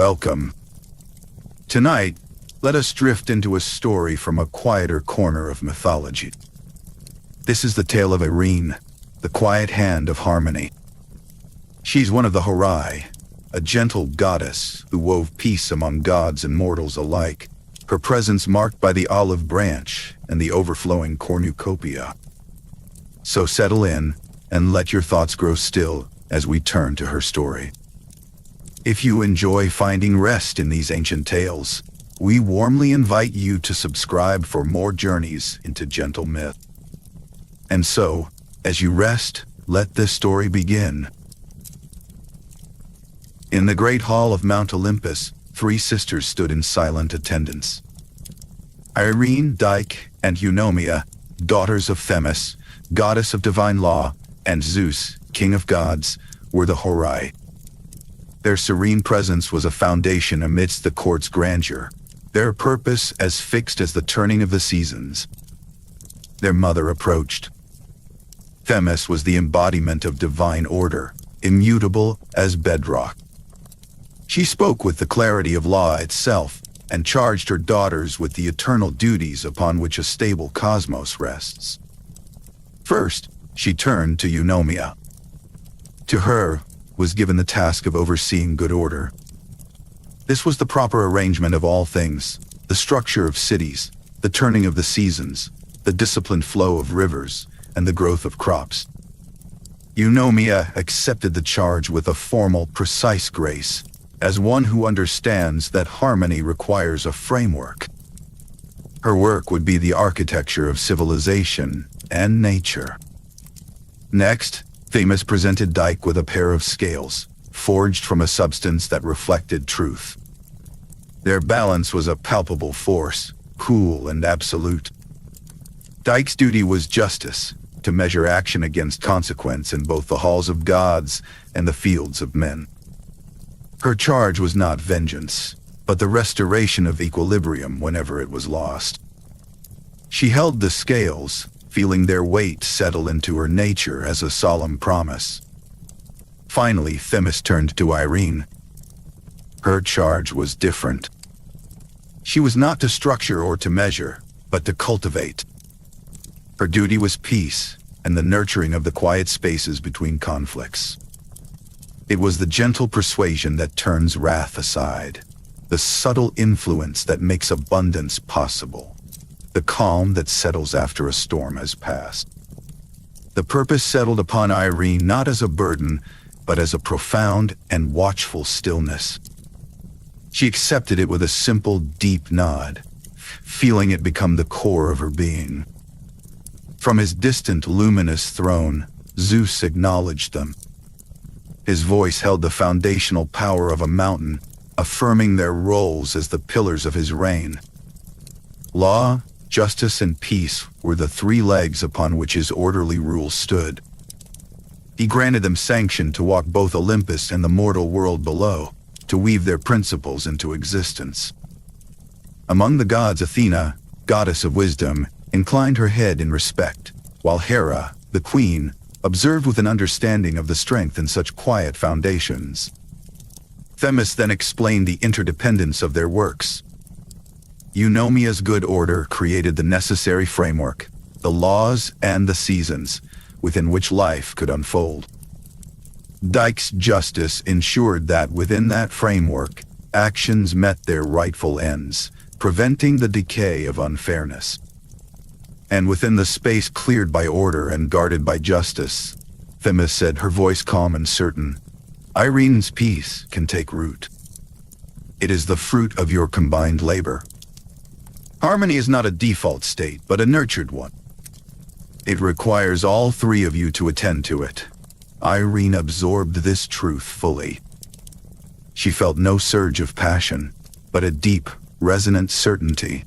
welcome. Tonight, let us drift into a story from a quieter corner of mythology. This is the tale of Eirene, the quiet hand of harmony. She's one of the Horai, a gentle goddess who wove peace among gods and mortals alike, her presence marked by the olive branch and the overflowing Cornucopia. So settle in and let your thoughts grow still as we turn to her story. If you enjoy finding rest in these ancient tales, we warmly invite you to subscribe for more journeys into gentle myth. And so, as you rest, let this story begin. In the great hall of Mount Olympus, three sisters stood in silent attendance. Eirene, Dike, and Eunomia, daughters of Themis, goddess of divine law, and Zeus, king of gods, were the Horai. Their serene presence was a foundation amidst the court's grandeur, their purpose as fixed as the turning of the seasons. Their mother approached. Themis was the embodiment of divine order, immutable as bedrock. She spoke with the clarity of law itself, and charged her daughters with the eternal duties upon which a stable cosmos rests. First, she turned to Eunomia. To her was given the task of overseeing good order. This was the proper arrangement of all things, the structure of cities, the turning of the seasons, the disciplined flow of rivers, and the growth of crops. Eunomia accepted the charge with a formal, precise grace, as one who understands that harmony requires a framework. Her work would be the architecture of civilization and nature. Next, Themis presented Dike with a pair of scales, forged from a substance that reflected truth. Their balance was a palpable force, cool and absolute. Dike's duty was justice, to measure action against consequence in both the halls of gods and the fields of men. Her charge was not vengeance, but the restoration of equilibrium whenever it was lost. She held the scales, feeling their weight settle into her nature as a solemn promise. Finally, Themis turned to Eirene. Her charge was different. She was not to structure or to measure, but to cultivate. Her duty was peace and the nurturing of the quiet spaces between conflicts. It was the gentle persuasion that turns wrath aside, the subtle influence that makes abundance possible, the calm that settles after a storm has passed. The purpose settled upon Eirene not as a burden, but as a profound and watchful stillness. She accepted it with a simple, deep nod, feeling it become the core of her being. From his distant, luminous throne, Zeus acknowledged them. His voice held the foundational power of a mountain, affirming their roles as the pillars of his reign. Law, justice, and peace were the three legs upon which his orderly rule stood. He granted them sanction to walk both Olympus and the mortal world below, to weave their principles into existence. Among the gods, Athena, goddess of wisdom, inclined her head in respect, while Hera, the queen, observed with an understanding of the strength in such quiet foundations. Themis then explained the interdependence of their works. Eunomia's good order created the necessary framework, the laws and the seasons, within which life could unfold. Dike's justice ensured that within that framework, actions met their rightful ends, preventing the decay of unfairness. And within the space cleared by order and guarded by justice, Themis said, her voice calm and certain, Eirene's peace can take root. It is the fruit of your combined labor. Harmony is not a default state, but a nurtured one. It requires all three of you to attend to it. Eirene absorbed this truth fully. She felt no surge of passion, but a deep, resonant certainty.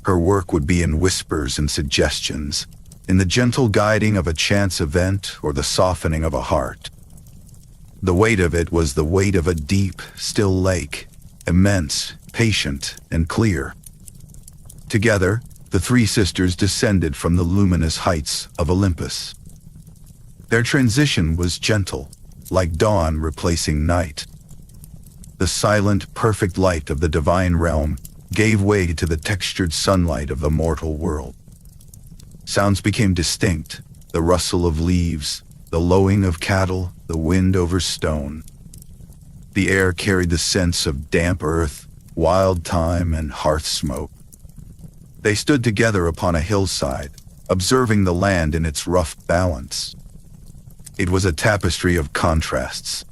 Her work would be in whispers and suggestions, in the gentle guiding of a chance event or the softening of a heart. The weight of it was the weight of a deep, still lake, immense, patient, and clear. Together, the three sisters descended from the luminous heights of Olympus. Their transition was gentle, like dawn replacing night. The silent, perfect light of the divine realm gave way to the textured sunlight of the mortal world. Sounds became distinct, the rustle of leaves, the lowing of cattle, the wind over stone. The air carried the sense of damp earth, wild thyme, and hearth smoke. They stood together upon a hillside, observing the land in its rough balance. It was a tapestry of contrasts.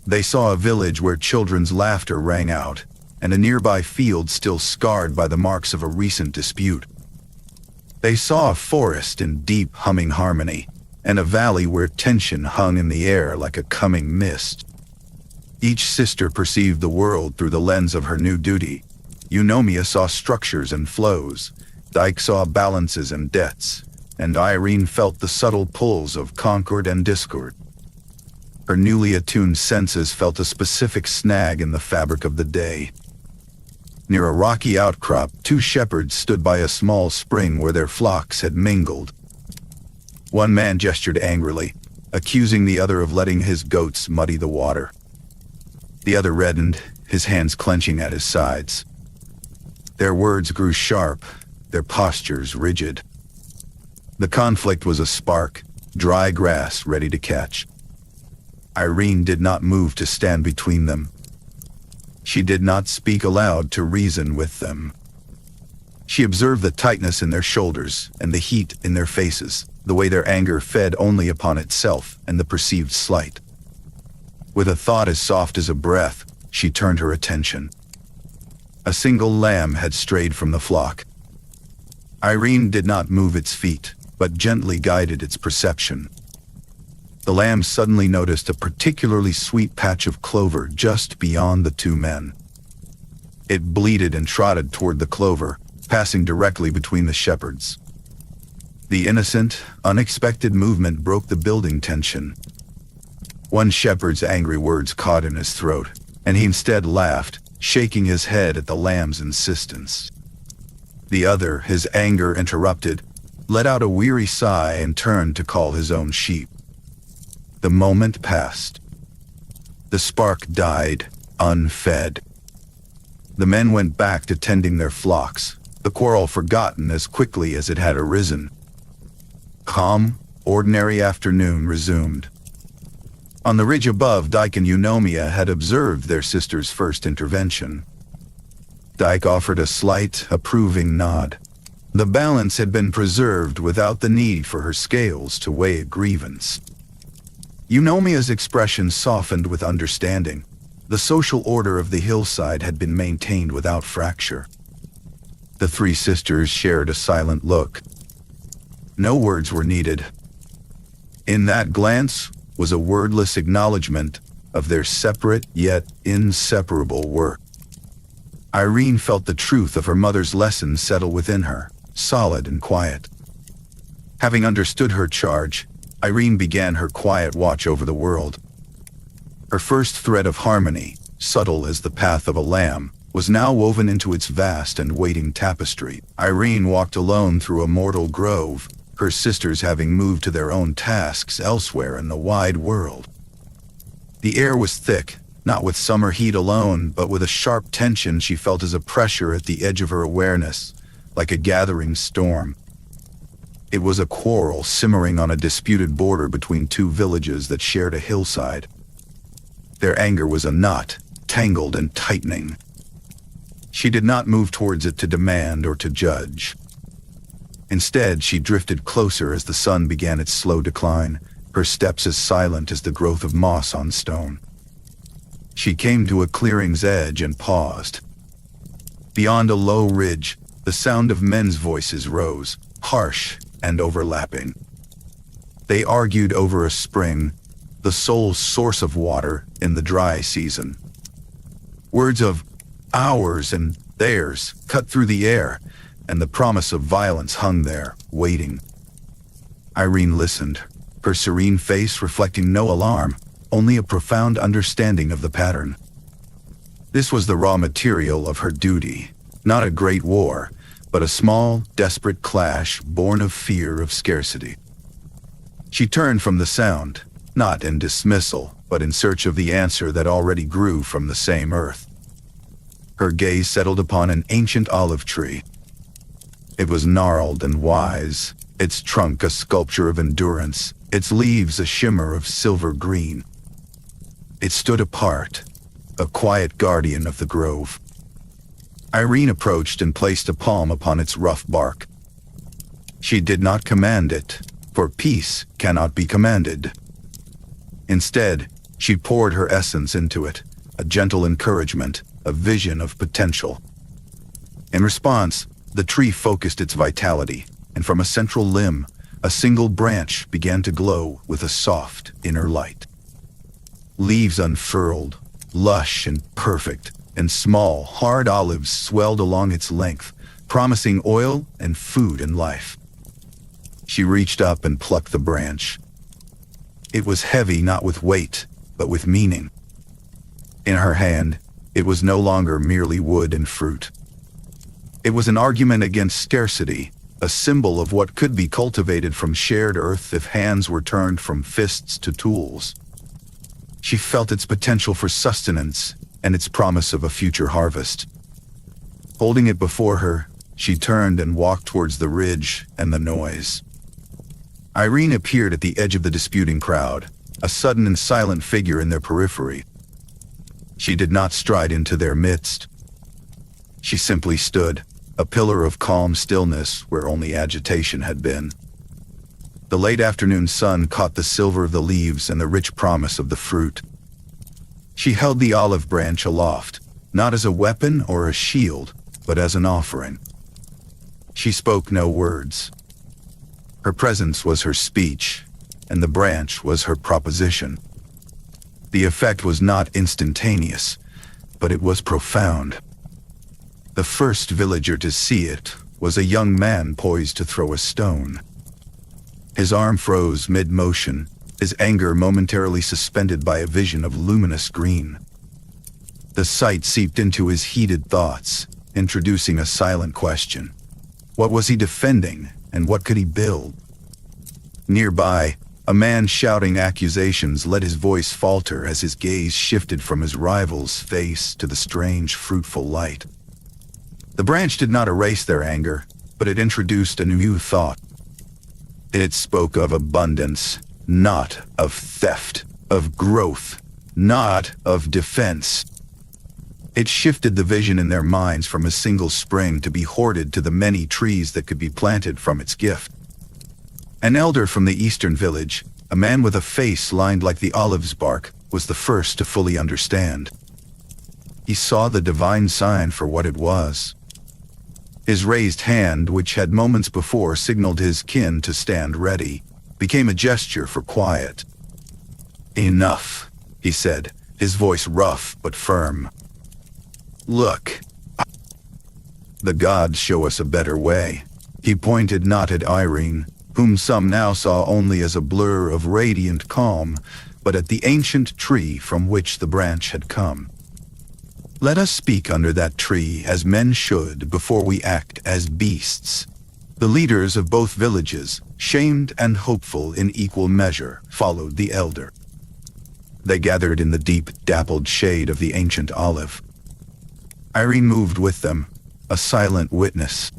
They saw a village where children's laughter rang out, and a nearby field still scarred by the marks of a recent dispute. They saw a forest in deep humming harmony, and a valley where tension hung in the air like a coming mist. Each sister perceived the world through the lens of her new duty. Eunomia saw structures and flows, Dike saw balances and debts, and Eirene felt the subtle pulls of concord and discord. Her newly attuned senses felt a specific snag in the fabric of the day. Near a rocky outcrop, two shepherds stood by a small spring where their flocks had mingled. One man gestured angrily, accusing the other of letting his goats muddy the water. The other reddened, his hands clenching at his sides. Their words grew sharp, their postures rigid. The conflict was a spark, dry grass ready to catch. Eirene did not move to stand between them. She did not speak aloud to reason with them. She observed the tightness in their shoulders and the heat in their faces, the way their anger fed only upon itself and the perceived slight. With a thought as soft as a breath, she turned her attention. A single lamb had strayed from the flock. Eirene did not move its feet, but gently guided its perception. The lamb suddenly noticed a particularly sweet patch of clover just beyond the two men. It bleated and trotted toward the clover, passing directly between the shepherds. The innocent, unexpected movement broke the building tension. One shepherd's angry words caught in his throat, and he instead laughed, shaking his head at the lamb's insistence. The other, his anger interrupted, let out a weary sigh and turned to call his own sheep. The moment passed. The spark died, unfed. The men went back to tending their flocks, the quarrel forgotten as quickly as it had arisen. Calm, ordinary afternoon resumed. On the ridge above, Dike and Eunomia had observed their sister's first intervention. Dike offered a slight, approving nod. The balance had been preserved without the need for her scales to weigh a grievance. Eunomia's expression softened with understanding. The social order of the hillside had been maintained without fracture. The three sisters shared a silent look. No words were needed. In that glance was a wordless acknowledgement of their separate yet inseparable work. Eirene felt the truth of her mother's lesson settle within her, solid and quiet. Having understood her charge, Eirene began her quiet watch over the world. Her first thread of harmony, subtle as the path of a lamb, was now woven into its vast and waiting tapestry. Eirene walked alone through a mortal grove, her sisters having moved to their own tasks elsewhere in the wide world. The air was thick, not with summer heat alone, but with a sharp tension she felt as a pressure at the edge of her awareness, like a gathering storm. It was a quarrel simmering on a disputed border between two villages that shared a hillside. Their anger was a knot, tangled and tightening. She did not move towards it to demand or to judge. Instead, she drifted closer as the sun began its slow decline, her steps as silent as the growth of moss on stone. She came to a clearing's edge and paused. Beyond a low ridge, the sound of men's voices rose, harsh and overlapping. They argued over a spring, the sole source of water in the dry season. Words of ours and theirs cut through the air, and the promise of violence hung there, waiting. Eirene listened, her serene face reflecting no alarm, only a profound understanding of the pattern. This was the raw material of her duty, not a great war, but a small, desperate clash born of fear of scarcity. She turned from the sound, not in dismissal, but in search of the answer that already grew from the same earth. Her gaze settled upon an ancient olive tree. It was gnarled and wise, its trunk a sculpture of endurance, its leaves a shimmer of silver green. It stood apart, a quiet guardian of the grove. Eirene approached and placed a palm upon its rough bark. She did not command it, for peace cannot be commanded. Instead, she poured her essence into it, a gentle encouragement, a vision of potential. In response, the tree focused its vitality, and from a central limb, a single branch began to glow with a soft inner light. Leaves unfurled, lush and perfect, and small, hard olives swelled along its length, promising oil and food and life. She reached up and plucked the branch. It was heavy not with weight, but with meaning. In her hand, it was no longer merely wood and fruit. It was an argument against scarcity, a symbol of what could be cultivated from shared earth if hands were turned from fists to tools. She felt its potential for sustenance and its promise of a future harvest. Holding it before her, she turned and walked towards the ridge and the noise. Eirene appeared at the edge of the disputing crowd, a sudden and silent figure in their periphery. She did not stride into their midst. She simply stood, a pillar of calm stillness where only agitation had been. The late afternoon sun caught the silver of the leaves and the rich promise of the fruit. She held the olive branch aloft, not as a weapon or a shield, but as an offering. She spoke no words. Her presence was her speech, and the branch was her proposition. The effect was not instantaneous, but it was profound. The first villager to see it was a young man poised to throw a stone. His arm froze mid-motion, his anger momentarily suspended by a vision of luminous green. The sight seeped into his heated thoughts, introducing a silent question. What was he defending, and what could he build? Nearby, a man shouting accusations let his voice falter as his gaze shifted from his rival's face to the strange, fruitful light. The branch did not erase their anger, but it introduced a new thought. It spoke of abundance, not of theft, of growth, not of defense. It shifted the vision in their minds from a single spring to be hoarded to the many trees that could be planted from its gift. An elder from the eastern village, a man with a face lined like the olive's bark, was the first to fully understand. He saw the divine sign for what it was. His raised hand, which had moments before signaled his kin to stand ready, became a gesture for quiet. "Enough," he said, his voice rough but firm. "Look. The gods show us a better way." He pointed not at Eirene, whom some now saw only as a blur of radiant calm, but at the ancient tree from which the branch had come. "Let us speak under that tree as men should before we act as beasts." The leaders of both villages, shamed and hopeful in equal measure, followed the elder. They gathered in the deep, dappled shade of the ancient olive. Eirene moved with them, a silent witness.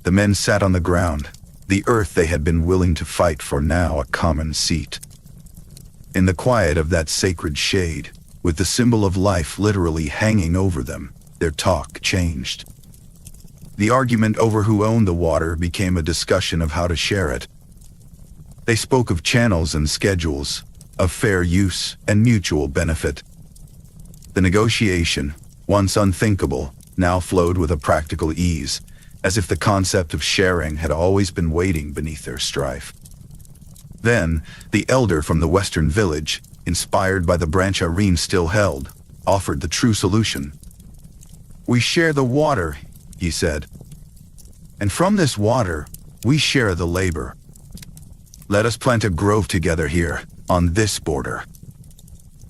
The men sat on the ground, the earth they had been willing to fight for now a common seat. In the quiet of that sacred shade, with the symbol of life literally hanging over them, their talk changed. The argument over who owned the water became a discussion of how to share it. They spoke of channels and schedules, of fair use and mutual benefit. The negotiation, once unthinkable, now flowed with a practical ease, as if the concept of sharing had always been waiting beneath their strife. Then, the elder from the western village, inspired by the branch Eirene still held, offered the true solution. "We share the water," he said. "And from this water, we share the labor. Let us plant a grove together here, on this border.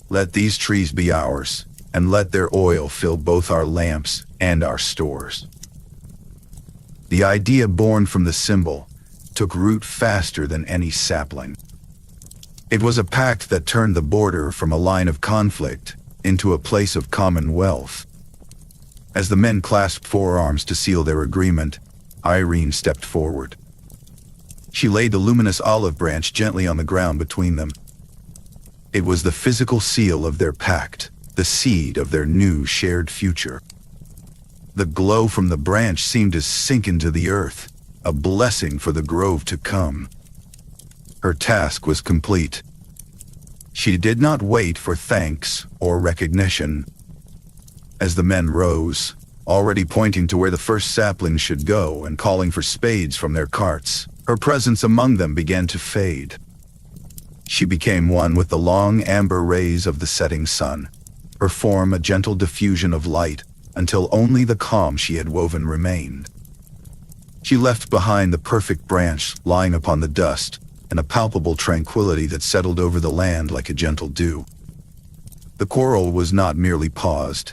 Let these trees be ours, and let their oil fill both our lamps and our stores." The idea born from the symbol took root faster than any sapling. It was a pact that turned the border from a line of conflict into a place of commonwealth. As the men clasped forearms to seal their agreement, Eirene stepped forward. She laid the luminous olive branch gently on the ground between them. It was the physical seal of their pact, the seed of their new shared future. The glow from the branch seemed to sink into the earth, a blessing for the grove to come. Her task was complete. She did not wait for thanks or recognition. As the men rose, already pointing to where the first saplings should go and calling for spades from their carts, her presence among them began to fade. She became one with the long amber rays of the setting sun, her form a gentle diffusion of light until only the calm she had woven remained. She left behind the perfect branch lying upon the dust and a palpable tranquility that settled over the land like a gentle dew. The quarrel was not merely paused.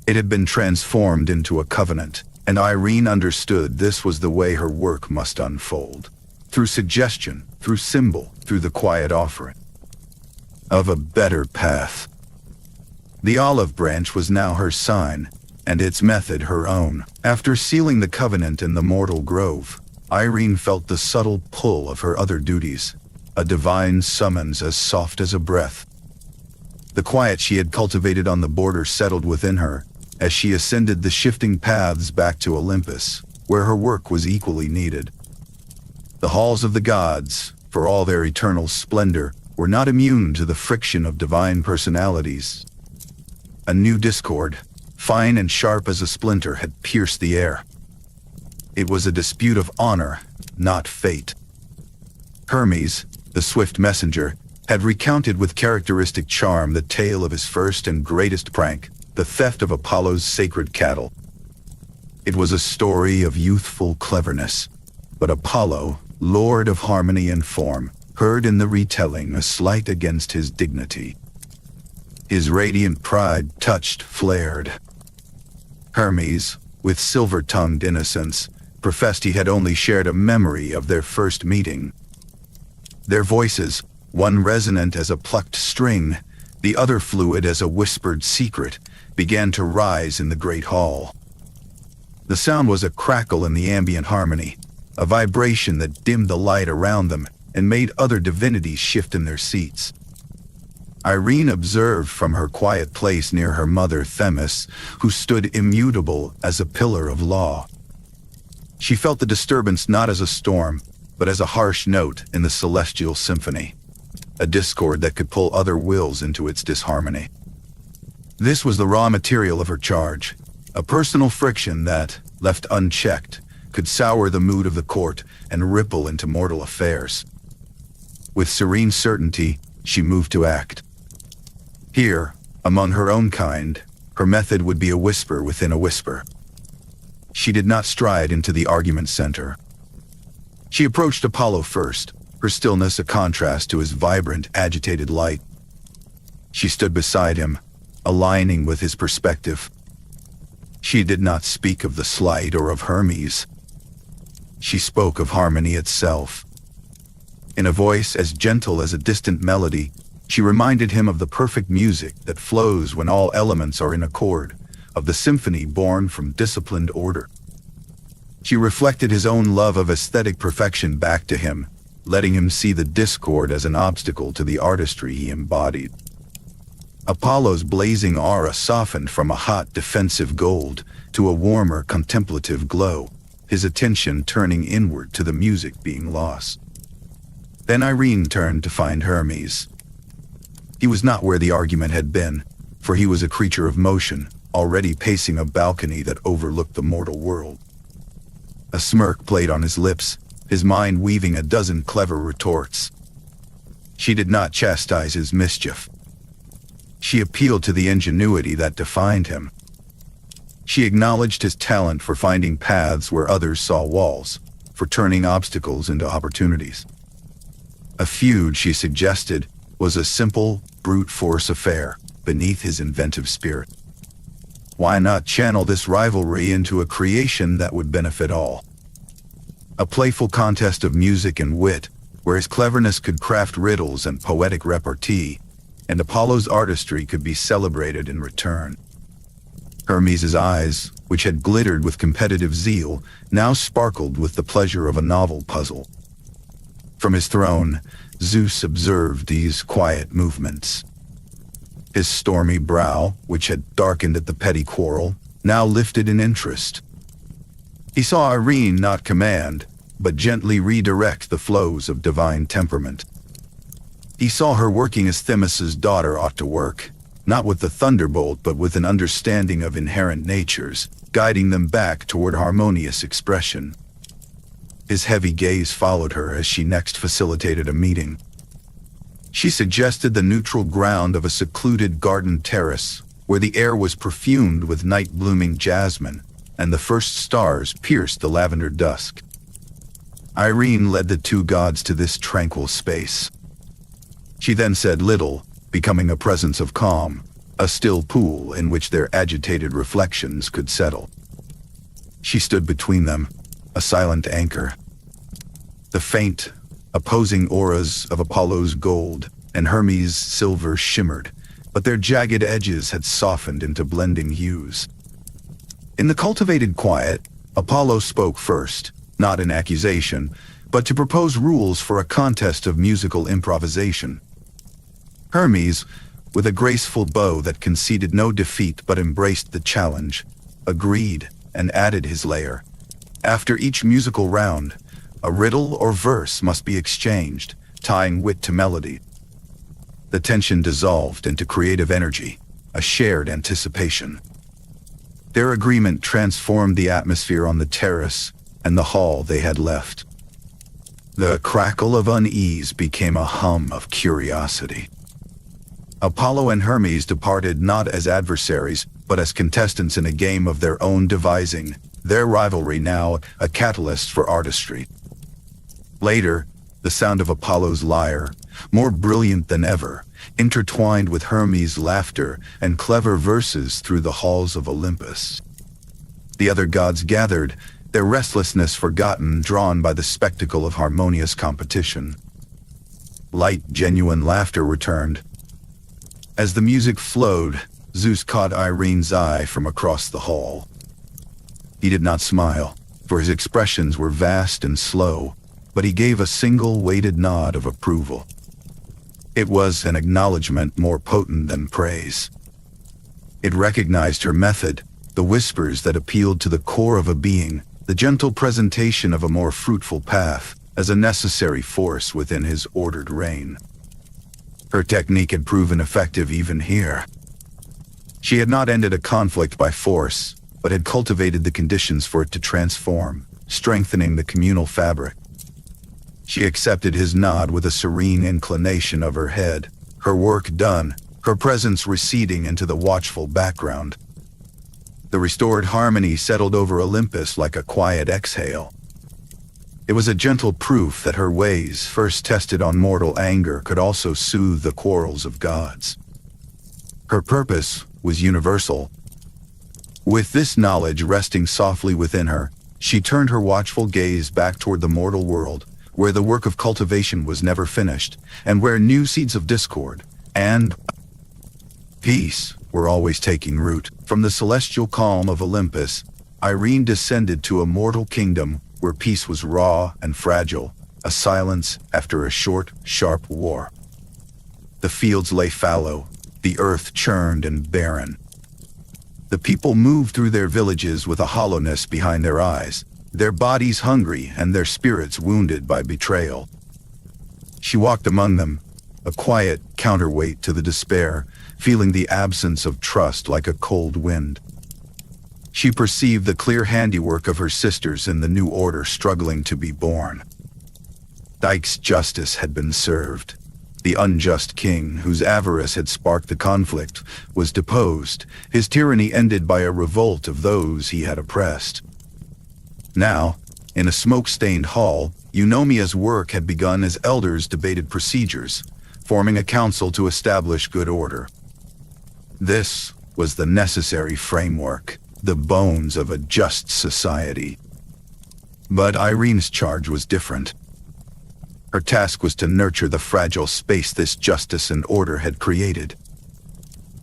It had been transformed into a covenant, and Eirene understood this was the way her work must unfold. Through suggestion, through symbol, through the quiet offering of a better path. The olive branch was now her sign, and its method her own. After sealing the covenant in the mortal grove, Eirene felt the subtle pull of her other duties, a divine summons as soft as a breath. The quiet she had cultivated on the border settled within her as she ascended the shifting paths back to Olympus, where her work was equally needed. The halls of the gods, for all their eternal splendor, were not immune to the friction of divine personalities. A new discord, fine and sharp as a splinter, had pierced the air. It was a dispute of honor, not fate. Hermes, the swift messenger, had recounted with characteristic charm the tale of his first and greatest prank, the theft of Apollo's sacred cattle. It was a story of youthful cleverness, but Apollo, lord of harmony and form, heard in the retelling a slight against his dignity. His radiant pride touched, flared. Hermes, with silver-tongued innocence, professed he had only shared a memory of their first meeting. Their voices, one resonant as a plucked string, the other fluid as a whispered secret, began to rise in the great hall. The sound was a crackle in the ambient harmony, a vibration that dimmed the light around them and made other divinities shift in their seats. Eirene observed from her quiet place near her mother Themis, who stood immutable as a pillar of law. She felt the disturbance not as a storm, but as a harsh note in the celestial symphony, a discord that could pull other wills into its disharmony. This was the raw material of her charge, a personal friction that, left unchecked, could sour the mood of the court and ripple into mortal affairs. With serene certainty, she moved to act. Here, among her own kind, her method would be a whisper within a whisper. She did not stride into the argument center. She approached Apollo first, her stillness a contrast to his vibrant, agitated light. She stood beside him, aligning with his perspective. She did not speak of the slight or of Hermes. She spoke of harmony itself. In a voice as gentle as a distant melody, she reminded him of the perfect music that flows when all elements are in accord, of the symphony born from disciplined order. She reflected his own love of aesthetic perfection back to him, letting him see the discord as an obstacle to the artistry he embodied. Apollo's blazing aura softened from a hot, defensive gold to a warmer, contemplative glow, his attention turning inward to the music being lost. Then Eirene turned to find Hermes. He was not where the argument had been, for he was a creature of motion, already pacing a balcony that overlooked the mortal world. A smirk played on his lips, his mind weaving a dozen clever retorts. She did not chastise his mischief. She appealed to the ingenuity that defined him. She acknowledged his talent for finding paths where others saw walls, for turning obstacles into opportunities. A feud, she suggested, was a simple, brute force affair beneath his inventive spirit. Why not channel this rivalry into a creation that would benefit all? A playful contest of music and wit, where his cleverness could craft riddles and poetic repartee, and Apollo's artistry could be celebrated in return. Hermes' eyes, which had glittered with competitive zeal, now sparkled with the pleasure of a novel puzzle. From his throne, Zeus observed these quiet movements. His stormy brow, which had darkened at the petty quarrel, now lifted in interest. He saw Eirene not command, but gently redirect the flows of divine temperament. He saw her working as Themis's daughter ought to work, not with the thunderbolt but with an understanding of inherent natures, guiding them back toward harmonious expression. His heavy gaze followed her as she next facilitated a meeting. She suggested the neutral ground of a secluded garden terrace, where the air was perfumed with night-blooming jasmine, and the first stars pierced the lavender dusk. Eirene led the two gods to this tranquil space. She then said little, becoming a presence of calm, a still pool in which their agitated reflections could settle. She stood between them, a silent anchor. The faint, opposing auras of Apollo's gold and Hermes' silver shimmered, but their jagged edges had softened into blending hues. In the cultivated quiet, Apollo spoke first, not in accusation, but to propose rules for a contest of musical improvisation. Hermes, with a graceful bow that conceded no defeat but embraced the challenge, agreed and added his layer. After each musical round, a riddle or verse must be exchanged, tying wit to melody. The tension dissolved into creative energy, a shared anticipation. Their agreement transformed the atmosphere on the terrace and the hall they had left. The crackle of unease became a hum of curiosity. Apollo and Hermes departed not as adversaries, but as contestants in a game of their own devising, their rivalry now a catalyst for artistry. Later, the sound of Apollo's lyre, more brilliant than ever, intertwined with Hermes' laughter and clever verses through the halls of Olympus. The other gods gathered, their restlessness forgotten, drawn by the spectacle of harmonious competition. Light, genuine laughter returned. As the music flowed, Zeus caught Eirene's eye from across the hall. He did not smile, for his expressions were vast and slow, but he gave a single weighted nod of approval. It was an acknowledgement more potent than praise. It recognized her method, the whispers that appealed to the core of a being, the gentle presentation of a more fruitful path, as a necessary force within his ordered reign. Her technique had proven effective even here. She had not ended a conflict by force, but had cultivated the conditions for it to transform, strengthening the communal fabric. She accepted his nod with a serene inclination of her head, her work done, her presence receding into the watchful background. The restored harmony settled over Olympus like a quiet exhale. It was a gentle proof that her ways, first tested on mortal anger, could also soothe the quarrels of gods. Her purpose was universal. With this knowledge resting softly within her, she turned her watchful gaze back toward the mortal world, where the work of cultivation was never finished, and where new seeds of discord and peace were always taking root. From the celestial calm of Olympus, Eirene descended to a mortal kingdom where peace was raw and fragile, a silence after a short, sharp war. The fields lay fallow, the earth churned and barren. The people moved through their villages with a hollowness behind their eyes, their bodies hungry and their spirits wounded by betrayal. She walked among them, a quiet counterweight to the despair, feeling the absence of trust like a cold wind. She perceived the clear handiwork of her sisters in the new order struggling to be born. Dike's justice had been served. The unjust king, whose avarice had sparked the conflict, was deposed, his tyranny ended by a revolt of those he had oppressed. Now, in a smoke-stained hall, Eunomia's work had begun as elders debated procedures, forming a council to establish good order. This was the necessary framework, the bones of a just society. But Eirene's charge was different. Her task was to nurture the fragile space this justice and order had created.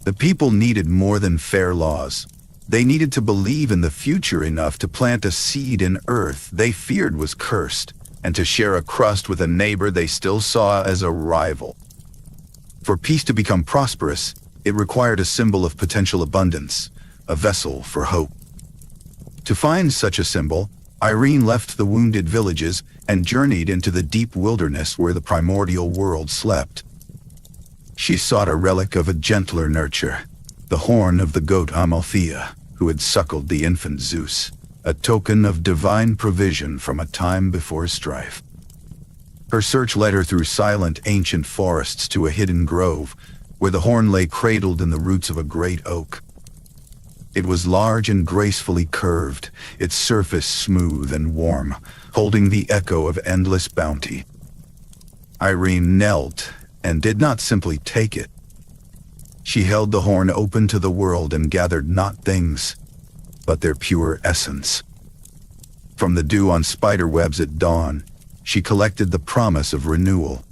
The people needed more than fair laws. They needed to believe in the future enough to plant a seed in earth they feared was cursed, and to share a crust with a neighbor they still saw as a rival. For peace to become prosperous, it required a symbol of potential abundance, a vessel for hope. To find such a symbol, Eirene left the wounded villages and journeyed into the deep wilderness where the primordial world slept. She sought a relic of a gentler nurture, the horn of the goat Amalthea, who had suckled the infant Zeus, a token of divine provision from a time before strife. Her search led her through silent ancient forests to a hidden grove, where the horn lay cradled in the roots of a great oak. It was large and gracefully curved, its surface smooth and warm, holding the echo of endless bounty. Eirene knelt and did not simply take it. She held the horn open to the world and gathered not things, but their pure essence. From the dew on spider webs at dawn, she collected the promise of renewal.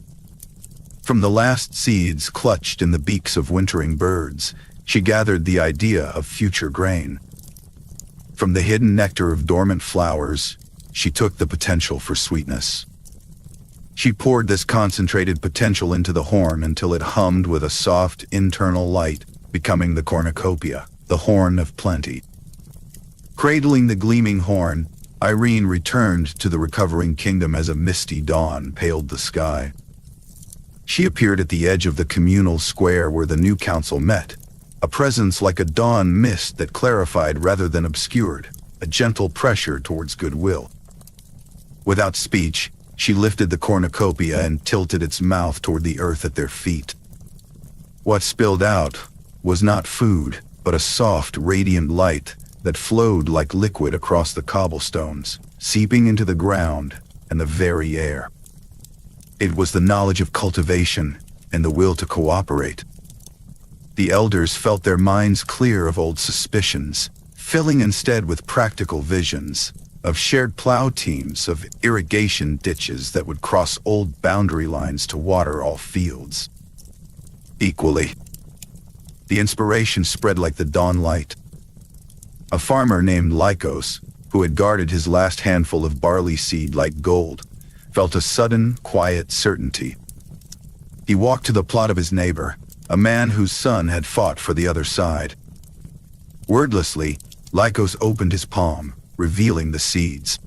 From the last seeds clutched in the beaks of wintering birds, she gathered the idea of future grain. From the hidden nectar of dormant flowers, she took the potential for sweetness. She poured this concentrated potential into the horn until it hummed with a soft internal light, becoming the Cornucopia, the horn of plenty. Cradling the gleaming horn, Eirene returned to the recovering kingdom as a misty dawn paled the sky. She appeared at the edge of the communal square where the new council met, a presence like a dawn mist that clarified rather than obscured, a gentle pressure towards goodwill. Without speech, she lifted the cornucopia and tilted its mouth toward the earth at their feet. What spilled out was not food, but a soft, radiant light that flowed like liquid across the cobblestones, seeping into the ground and the very air. It was the knowledge of cultivation and the will to cooperate. The elders felt their minds clear of old suspicions, filling instead with practical visions of shared plow teams, of irrigation ditches that would cross old boundary lines to water all fields. Equally, the inspiration spread like the dawn light. A farmer named Lycos, who had guarded his last handful of barley seed like gold, felt a sudden, quiet certainty. He walked to the plot of his neighbor, a man whose son had fought for the other side. Wordlessly, Lycos opened his palm, revealing the seeds.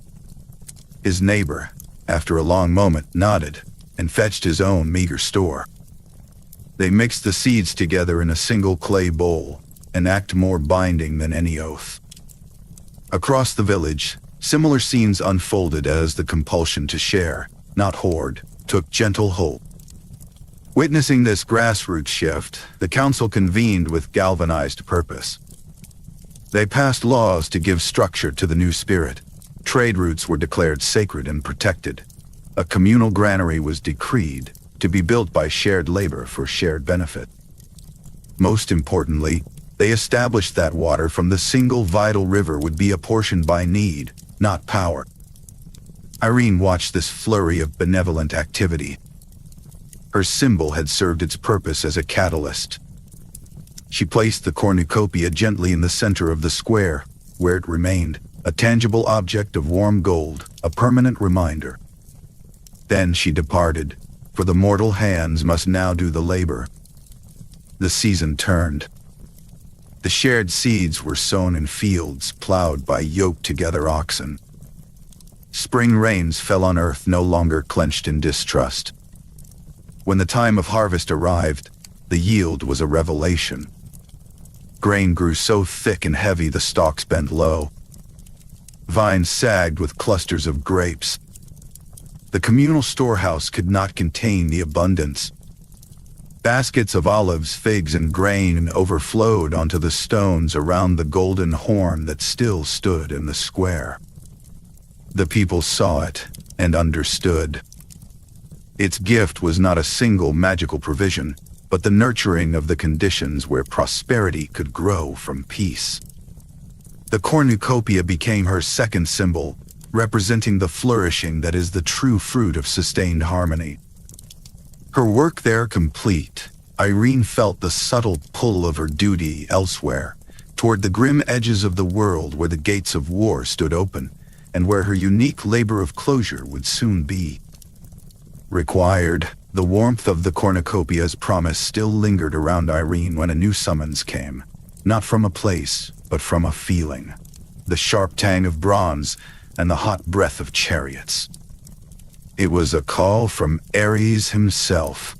His neighbor, after a long moment, nodded and fetched his own meager store. They mixed the seeds together in a single clay bowl, an act more binding than any oath. Across the village, similar scenes unfolded as the compulsion to share, not hoard, took gentle hold. Witnessing this grassroots shift, the council convened with galvanized purpose. They passed laws to give structure to the new spirit. Trade routes were declared sacred and protected. A communal granary was decreed to be built by shared labor for shared benefit. Most importantly, they established that water from the single vital river would be apportioned by need, not power. Eirene watched this flurry of benevolent activity. Her symbol had served its purpose as a catalyst. She placed the cornucopia gently in the center of the square, where it remained, a tangible object of warm gold, a permanent reminder. Then she departed, for the mortal hands must now do the labor. The season turned. The shared seeds were sown in fields plowed by yoked-together oxen. Spring rains fell on earth no longer clenched in distrust. When the time of harvest arrived, the yield was a revelation. Grain grew so thick and heavy the stalks bent low. Vines sagged with clusters of grapes. The communal storehouse could not contain the abundance. Baskets of olives, figs, and grain overflowed onto the stones around the golden horn that still stood in the square. The people saw it and understood. Its gift was not a single magical provision, but the nurturing of the conditions where prosperity could grow from peace. The cornucopia became her second symbol, representing the flourishing that is the true fruit of sustained harmony. Her work there complete, Eirene felt the subtle pull of her duty elsewhere, toward the grim edges of the world where the gates of war stood open, and where her unique labor of closure would soon be required. The warmth of the Cornucopia's promise still lingered around Eirene when a new summons came, not from a place, but from a feeling. The sharp tang of bronze and the hot breath of chariots. It was a call from Ares himself.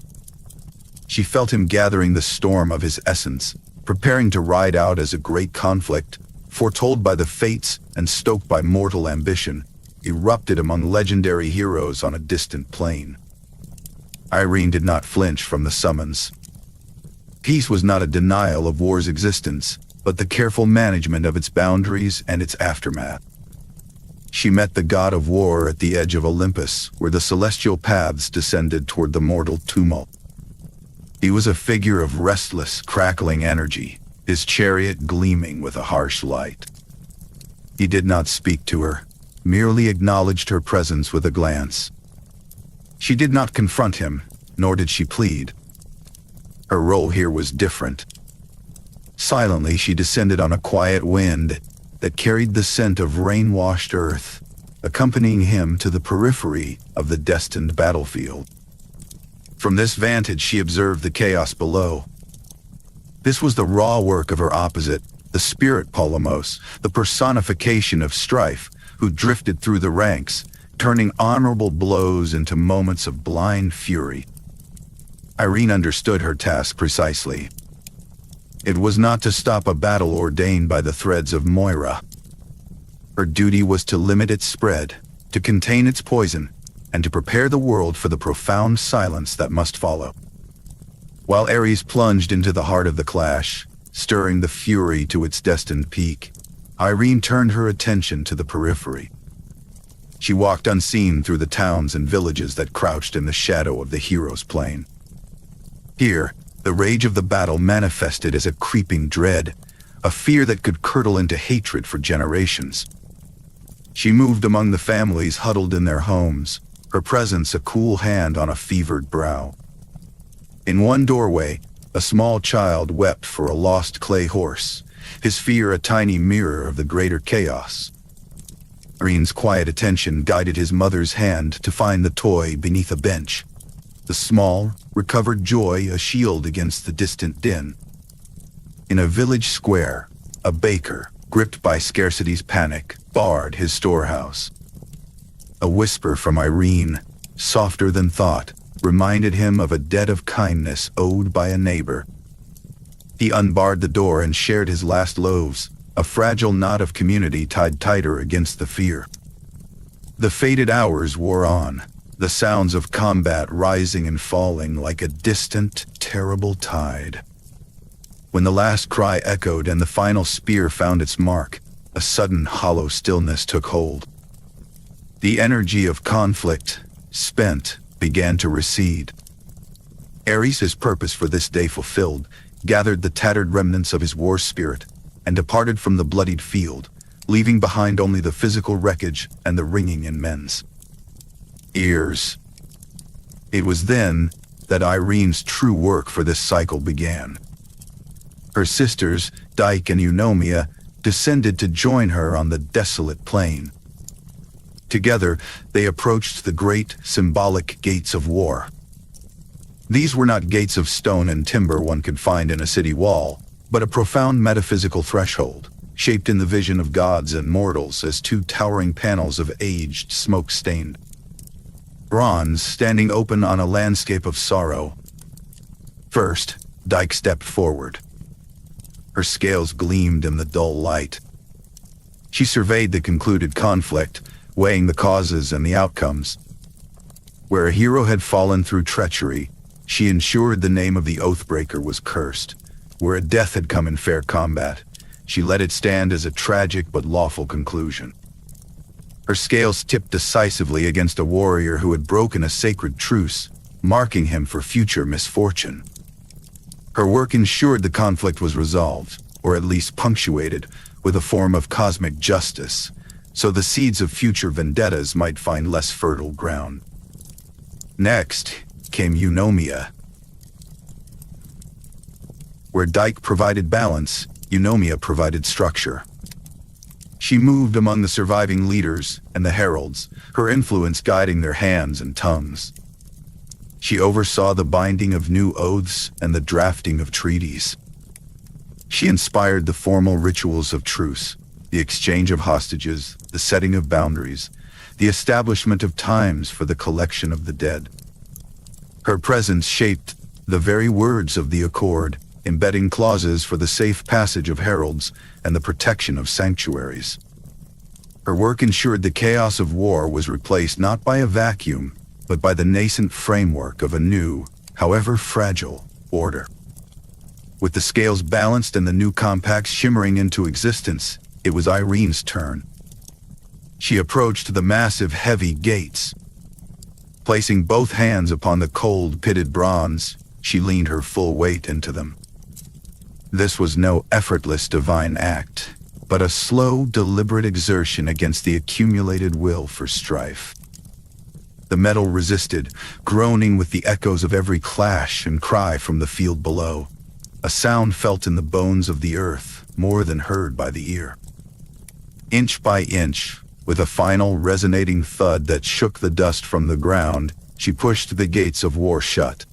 She felt him gathering the storm of his essence, preparing to ride out as a great conflict, foretold by the fates and stoked by mortal ambition, erupted among legendary heroes on a distant plain. Eirene did not flinch from the summons. Peace was not a denial of war's existence, but the careful management of its boundaries and its aftermath. She met the god of war at the edge of Olympus, where the celestial paths descended toward the mortal tumult. He was a figure of restless, crackling energy, his chariot gleaming with a harsh light. He did not speak to her, merely acknowledged her presence with a glance. She did not confront him, nor did she plead. Her role here was different. Silently, she descended on a quiet wind that carried the scent of rain-washed earth, accompanying him to the periphery of the destined battlefield. From this vantage, she observed the chaos below. This was the raw work of her opposite, the spirit Polemos, the personification of strife, who drifted through the ranks, turning honorable blows into moments of blind fury. Eirene understood her task precisely. It was not to stop a battle ordained by the threads of Moira. Her duty was to limit its spread, to contain its poison, and to prepare the world for the profound silence that must follow. While Ares plunged into the heart of the clash, stirring the fury to its destined peak, Eirene turned her attention to the periphery. She walked unseen through the towns and villages that crouched in the shadow of the hero's plain. Here, the rage of the battle manifested as a creeping dread, a fear that could curdle into hatred for generations. She moved among the families huddled in their homes, her presence a cool hand on a fevered brow. In one doorway, a small child wept for a lost clay horse, his fear a tiny mirror of the greater chaos. Eirene's quiet attention guided his mother's hand to find the toy beneath a bench, the small, recovered joy a shield against the distant din. In a village square, a baker, gripped by scarcity's panic, barred his storehouse. A whisper from Eirene, softer than thought, reminded him of a debt of kindness owed by a neighbor. He unbarred the door and shared his last loaves, a fragile knot of community tied tighter against the fear. The faded hours wore on, the sounds of combat rising and falling like a distant, terrible tide. When the last cry echoed and the final spear found its mark, a sudden hollow stillness took hold. The energy of conflict, spent, began to recede. Ares, his purpose for this day fulfilled, gathered the tattered remnants of his war spirit and departed from the bloodied field, leaving behind only the physical wreckage and the ringing in men's ears. It was then that Eirene's true work for this cycle began. Her sisters, Dike and Eunomia, descended to join her on the desolate plain. Together, they approached the great, symbolic gates of war. These were not gates of stone and timber one could find in a city wall, but a profound metaphysical threshold, shaped in the vision of gods and mortals as two towering panels of aged, smoke-stained bronze standing open on a landscape of sorrow. First, Dike stepped forward. Her scales gleamed in the dull light. She surveyed the concluded conflict, weighing the causes and the outcomes. Where a hero had fallen through treachery, she ensured the name of the Oathbreaker was cursed. Where a death had come in fair combat, she let it stand as a tragic but lawful conclusion. Her scales tipped decisively against a warrior who had broken a sacred truce, marking him for future misfortune. Her work ensured the conflict was resolved, or at least punctuated, with a form of cosmic justice, so the seeds of future vendettas might find less fertile ground. Next came Eunomia. Where Dike provided balance, Eunomia provided structure. She moved among the surviving leaders and the heralds, her influence guiding their hands and tongues. She oversaw the binding of new oaths and the drafting of treaties. She inspired the formal rituals of truce, the exchange of hostages, the setting of boundaries, the establishment of times for the collection of the dead. Her presence shaped the very words of the accord, embedding clauses for the safe passage of heralds and the protection of sanctuaries. Her work ensured the chaos of war was replaced not by a vacuum, but by the nascent framework of a new, however fragile, order. With the scales balanced and the new compacts shimmering into existence, it was Eirene's turn. She approached the massive, heavy gates. Placing both hands upon the cold, pitted bronze, she leaned her full weight into them. This was no effortless divine act, but a slow, deliberate exertion against the accumulated will for strife. The metal resisted, groaning with the echoes of every clash and cry from the field below, a sound felt in the bones of the earth, more than heard by the ear. Inch by inch, with a final resonating thud that shook the dust from the ground, she pushed the gates of war shut.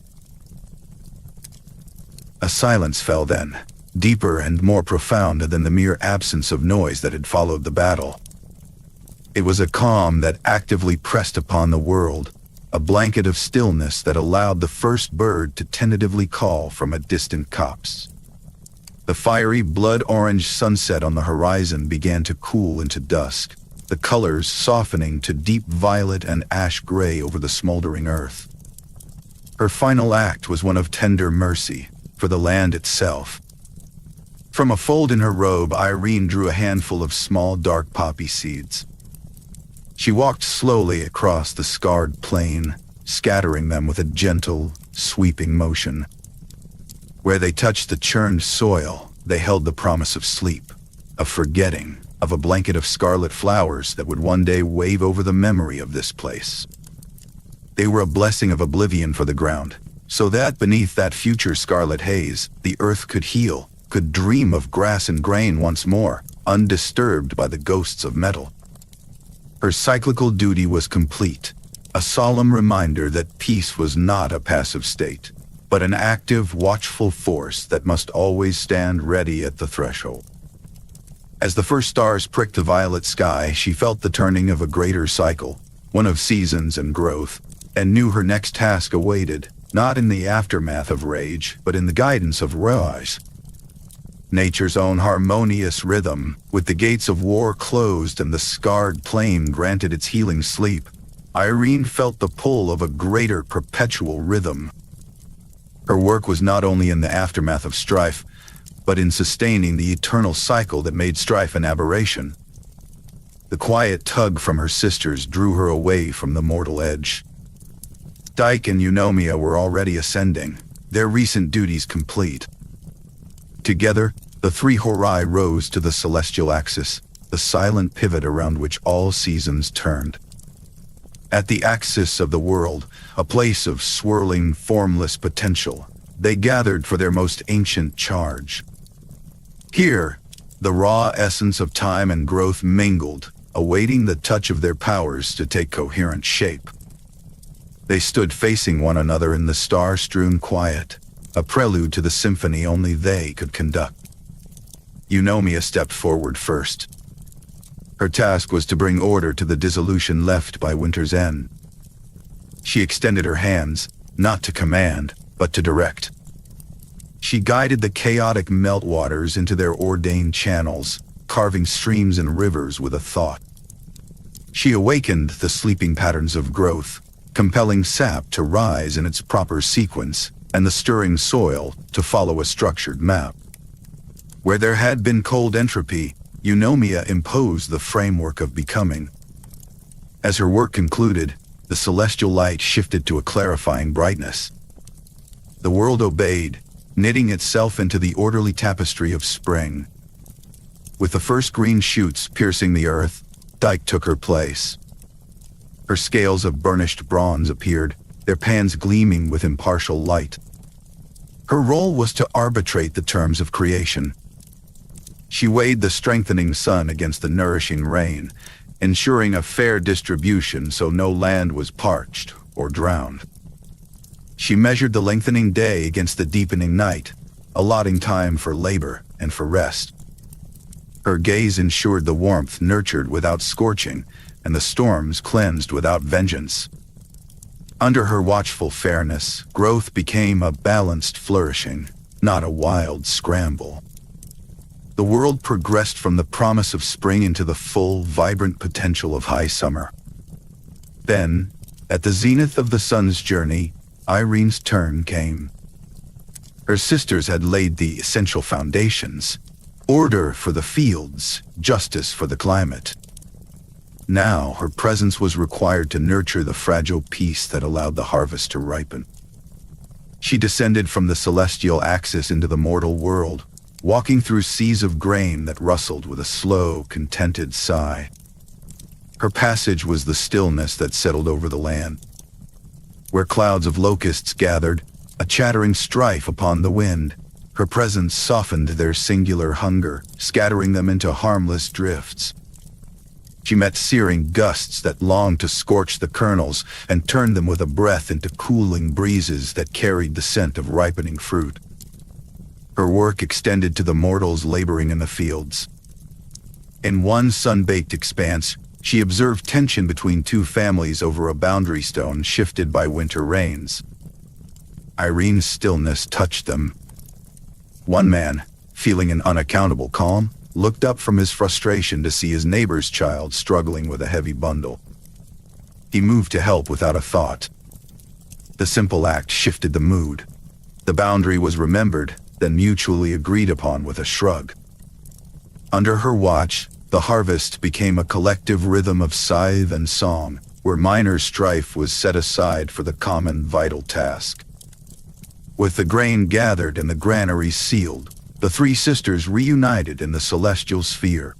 A silence fell then, deeper and more profound than the mere absence of noise that had followed the battle. It was a calm that actively pressed upon the world, a blanket of stillness that allowed the first bird to tentatively call from a distant copse. The fiery blood-orange sunset on the horizon began to cool into dusk, the colors softening to deep violet and ash gray over the smoldering earth. Her final act was one of tender mercy for the land itself. From a fold in her robe, Eirene drew a handful of small dark poppy seeds. She walked slowly across the scarred plain, scattering them with a gentle, sweeping motion. Where they touched the churned soil, they held the promise of sleep, of forgetting, of a blanket of scarlet flowers that would one day wave over the memory of this place. They were a blessing of oblivion for the ground, so that beneath that future scarlet haze, the earth could heal, could dream of grass and grain once more, undisturbed by the ghosts of metal. Her cyclical duty was complete, a solemn reminder that peace was not a passive state, but an active, watchful force that must always stand ready at the threshold. As the first stars pricked the violet sky, she felt the turning of a greater cycle, one of seasons and growth, and knew her next task awaited, not in the aftermath of rage, but in the guidance of Horai. Nature's own harmonious rhythm, with the gates of war closed and the scarred plain granted its healing sleep, Eirene felt the pull of a greater perpetual rhythm. Her work was not only in the aftermath of strife, but in sustaining the eternal cycle that made strife an aberration. The quiet tug from her sisters drew her away from the mortal edge. Dike and Eunomia were already ascending, their recent duties complete. Together, the three Horai rose to the celestial axis, the silent pivot around which all seasons turned. At the axis of the world, a place of swirling, formless potential, they gathered for their most ancient charge. Here, the raw essence of time and growth mingled, awaiting the touch of their powers to take coherent shape. They stood facing one another in the star-strewn quiet, a prelude to the symphony only they could conduct. Eunomia stepped forward first. Her task was to bring order to the dissolution left by winter's end. She extended her hands, not to command, but to direct. She guided the chaotic meltwaters into their ordained channels, carving streams and rivers with a thought. She awakened the sleeping patterns of growth, compelling sap to rise in its proper sequence, and the stirring soil to follow a structured map. Where there had been cold entropy, Eunomia imposed the framework of becoming. As her work concluded, the celestial light shifted to a clarifying brightness. The world obeyed, knitting itself into the orderly tapestry of spring. With the first green shoots piercing the earth, Dike took her place. Her scales of burnished bronze appeared, their pans gleaming with impartial light. Her role was to arbitrate the terms of creation. She weighed the strengthening sun against the nourishing rain, ensuring a fair distribution so no land was parched or drowned. She measured the lengthening day against the deepening night, allotting time for labor and for rest. Her gaze ensured the warmth nurtured without scorching, and the storms cleansed without vengeance. Under her watchful fairness, growth became a balanced flourishing, not a wild scramble. The world progressed from the promise of spring into the full, vibrant potential of high summer. Then, at the zenith of the sun's journey, Eirene's turn came. Her sisters had laid the essential foundations: order for the fields, justice for the climate. Now her presence was required to nurture the fragile peace that allowed the harvest to ripen. She descended from the celestial axis into the mortal world, walking through seas of grain that rustled with a slow, contented sigh. Her passage was the stillness that settled over the land. Where clouds of locusts gathered, a chattering strife upon the wind, her presence softened their singular hunger, scattering them into harmless drifts. She met searing gusts that longed to scorch the kernels and turned them with a breath into cooling breezes that carried the scent of ripening fruit. Her work extended to the mortals laboring in the fields. In one sun-baked expanse, she observed tension between two families over a boundary stone shifted by winter rains. Eirene's stillness touched them. One man, feeling an unaccountable calm, looked up from his frustration to see his neighbor's child struggling with a heavy bundle. He moved to help without a thought. The simple act shifted the mood. The boundary was remembered, then mutually agreed upon with a shrug. Under her watch, the harvest became a collective rhythm of scythe and song, where minor strife was set aside for the common vital task. With the grain gathered and the granaries sealed, the three sisters reunited in the celestial sphere.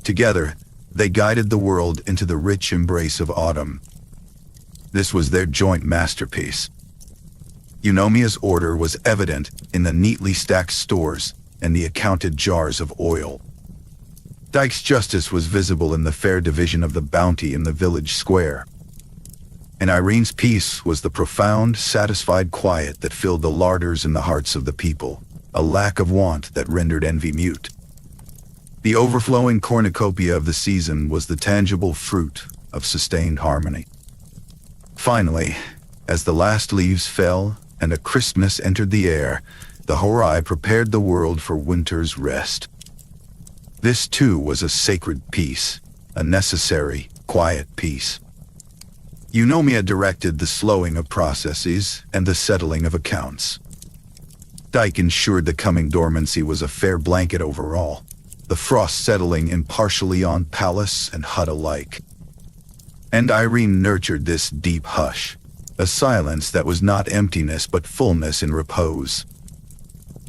Together, they guided the world into the rich embrace of autumn. This was their joint masterpiece. Eunomia's order was evident in the neatly stacked stores and the accounted jars of oil. Dike's justice was visible in the fair division of the bounty in the village square. And Eirene's peace was the profound, satisfied quiet that filled the larders in the hearts of the people, a lack of want that rendered envy mute. The overflowing cornucopia of the season was the tangible fruit of sustained harmony. Finally, as the last leaves fell and a crispness entered the air, the Horai prepared the world for winter's rest. This too was a sacred peace, a necessary, quiet peace. Eunomia directed the slowing of processes and the settling of accounts. Dike ensured the coming dormancy was a fair blanket overall, the frost settling impartially on palace and hut alike. And Eirene nurtured this deep hush, a silence that was not emptiness but fullness in repose.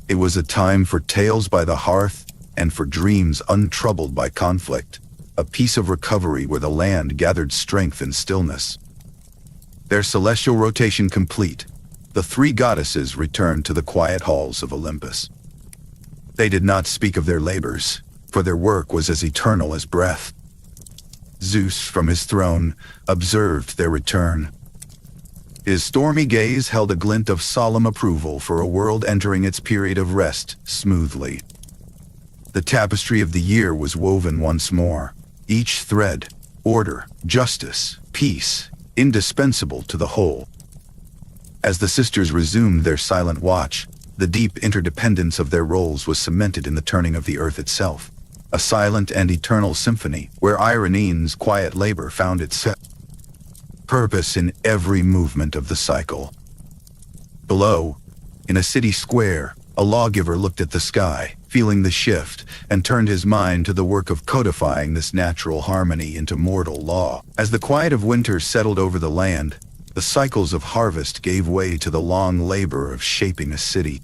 It was a time for tales by the hearth and for dreams untroubled by conflict, a peace of recovery where the land gathered strength in stillness. Their celestial rotation complete, the three goddesses returned to the quiet halls of Olympus. They did not speak of their labors, for their work was as eternal as breath. Zeus, from his throne, observed their return. His stormy gaze held a glint of solemn approval for a world entering its period of rest smoothly. The tapestry of the year was woven once more, each thread, order, justice, peace, indispensable to the whole. As the sisters resumed their silent watch, the deep interdependence of their roles was cemented in the turning of the earth itself, a silent and eternal symphony where Eirene's quiet labor found its purpose in every movement of the cycle. Below, in a city square, a lawgiver looked at the sky, feeling the shift, and turned his mind to the work of codifying this natural harmony into mortal law. As the quiet of winter settled over the land, the cycles of harvest gave way to the long labor of shaping a city.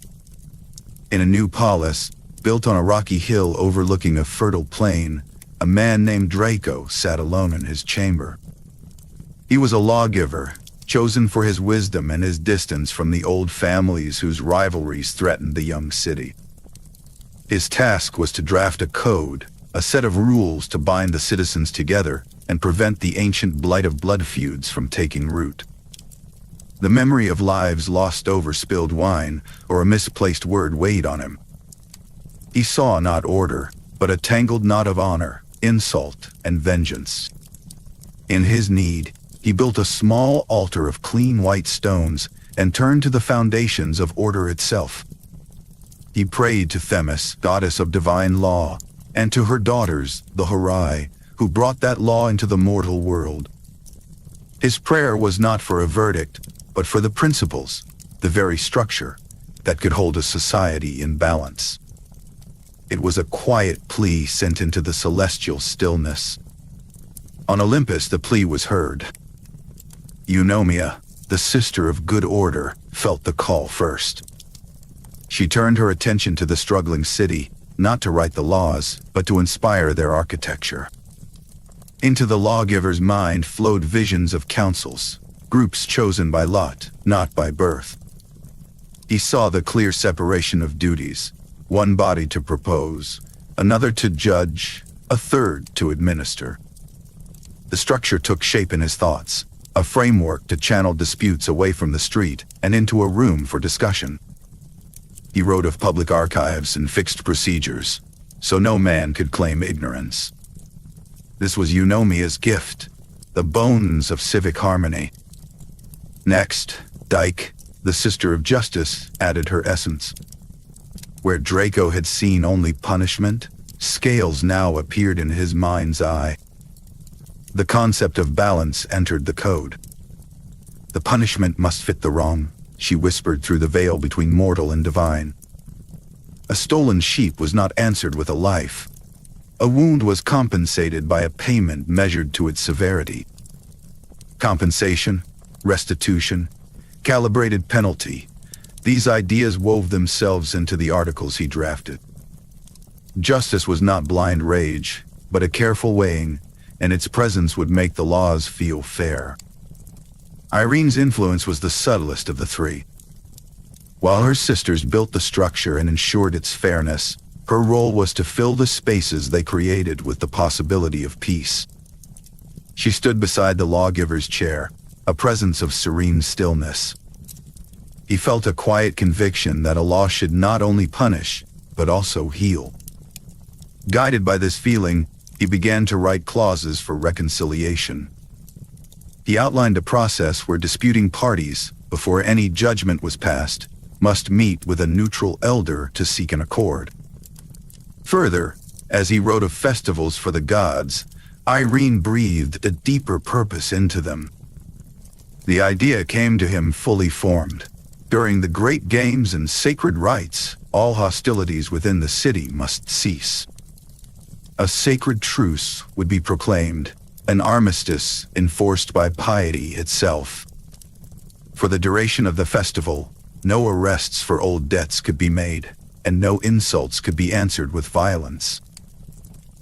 In a new palace, built on a rocky hill overlooking a fertile plain, a man named Draco sat alone in his chamber. He was a lawgiver, chosen for his wisdom and his distance from the old families whose rivalries threatened the young city. His task was to draft a code, a set of rules to bind the citizens together and prevent the ancient blight of blood feuds from taking root. The memory of lives lost over spilled wine or a misplaced word weighed on him. He saw not order, but a tangled knot of honor, insult, and vengeance. In his need, he built a small altar of clean white stones and turned to the foundations of order itself. He prayed to Themis, goddess of divine law, and to her daughters, the Horai, who brought that law into the mortal world. His prayer was not for a verdict, but for the principles, the very structure, that could hold a society in balance. It was a quiet plea sent into the celestial stillness. On Olympus, the plea was heard. Eunomia, the sister of good order, felt the call first. She turned her attention to the struggling city, not to write the laws, but to inspire their architecture. Into the lawgiver's mind flowed visions of councils, groups chosen by lot, not by birth. He saw the clear separation of duties, one body to propose, another to judge, a third to administer. The structure took shape in his thoughts, a framework to channel disputes away from the street and into a room for discussion. He wrote of public archives and fixed procedures, so no man could claim ignorance. This was Eunomia's gift, the bones of civic harmony. Next, Dike, the sister of justice, added her essence. Where Draco had seen only punishment, scales now appeared in his mind's eye. The concept of balance entered the code. The punishment must fit the wrong, she whispered through the veil between mortal and divine. A stolen sheep was not answered with a life. A wound was compensated by a payment measured to its severity. Compensation, restitution, calibrated penalty. These ideas wove themselves into the articles he drafted. Justice was not blind rage, but a careful weighing, and its presence would make the laws feel fair. Eirene's influence was the subtlest of the three. While her sisters built the structure and ensured its fairness, her role was to fill the spaces they created with the possibility of peace. She stood beside the lawgiver's chair, a presence of serene stillness. He felt a quiet conviction that a law should not only punish, but also heal. Guided by this feeling, he began to write clauses for reconciliation. He outlined a process where disputing parties, before any judgment was passed, must meet with a neutral elder to seek an accord. Further, as he wrote of festivals for the gods, Eirene breathed a deeper purpose into them. The idea came to him fully formed. During the great games and sacred rites, all hostilities within the city must cease. A sacred truce would be proclaimed, an armistice enforced by piety itself. For the duration of the festival, no arrests for old debts could be made, and no insults could be answered with violence.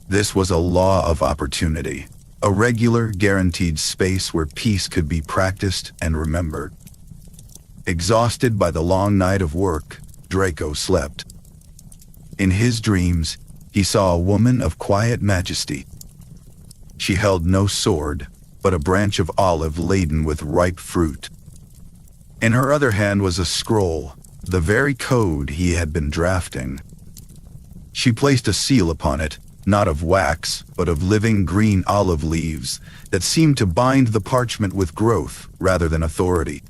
This was a law of opportunity, a regular, guaranteed space where peace could be practiced and remembered. Exhausted by the long night of work, Draco slept. In his dreams, he saw a woman of quiet majesty. She held no sword, but a branch of olive laden with ripe fruit. In her other hand was a scroll, the very code he had been drafting. She placed a seal upon it, not of wax, but of living green olive leaves that seemed to bind the parchment with growth rather than authority.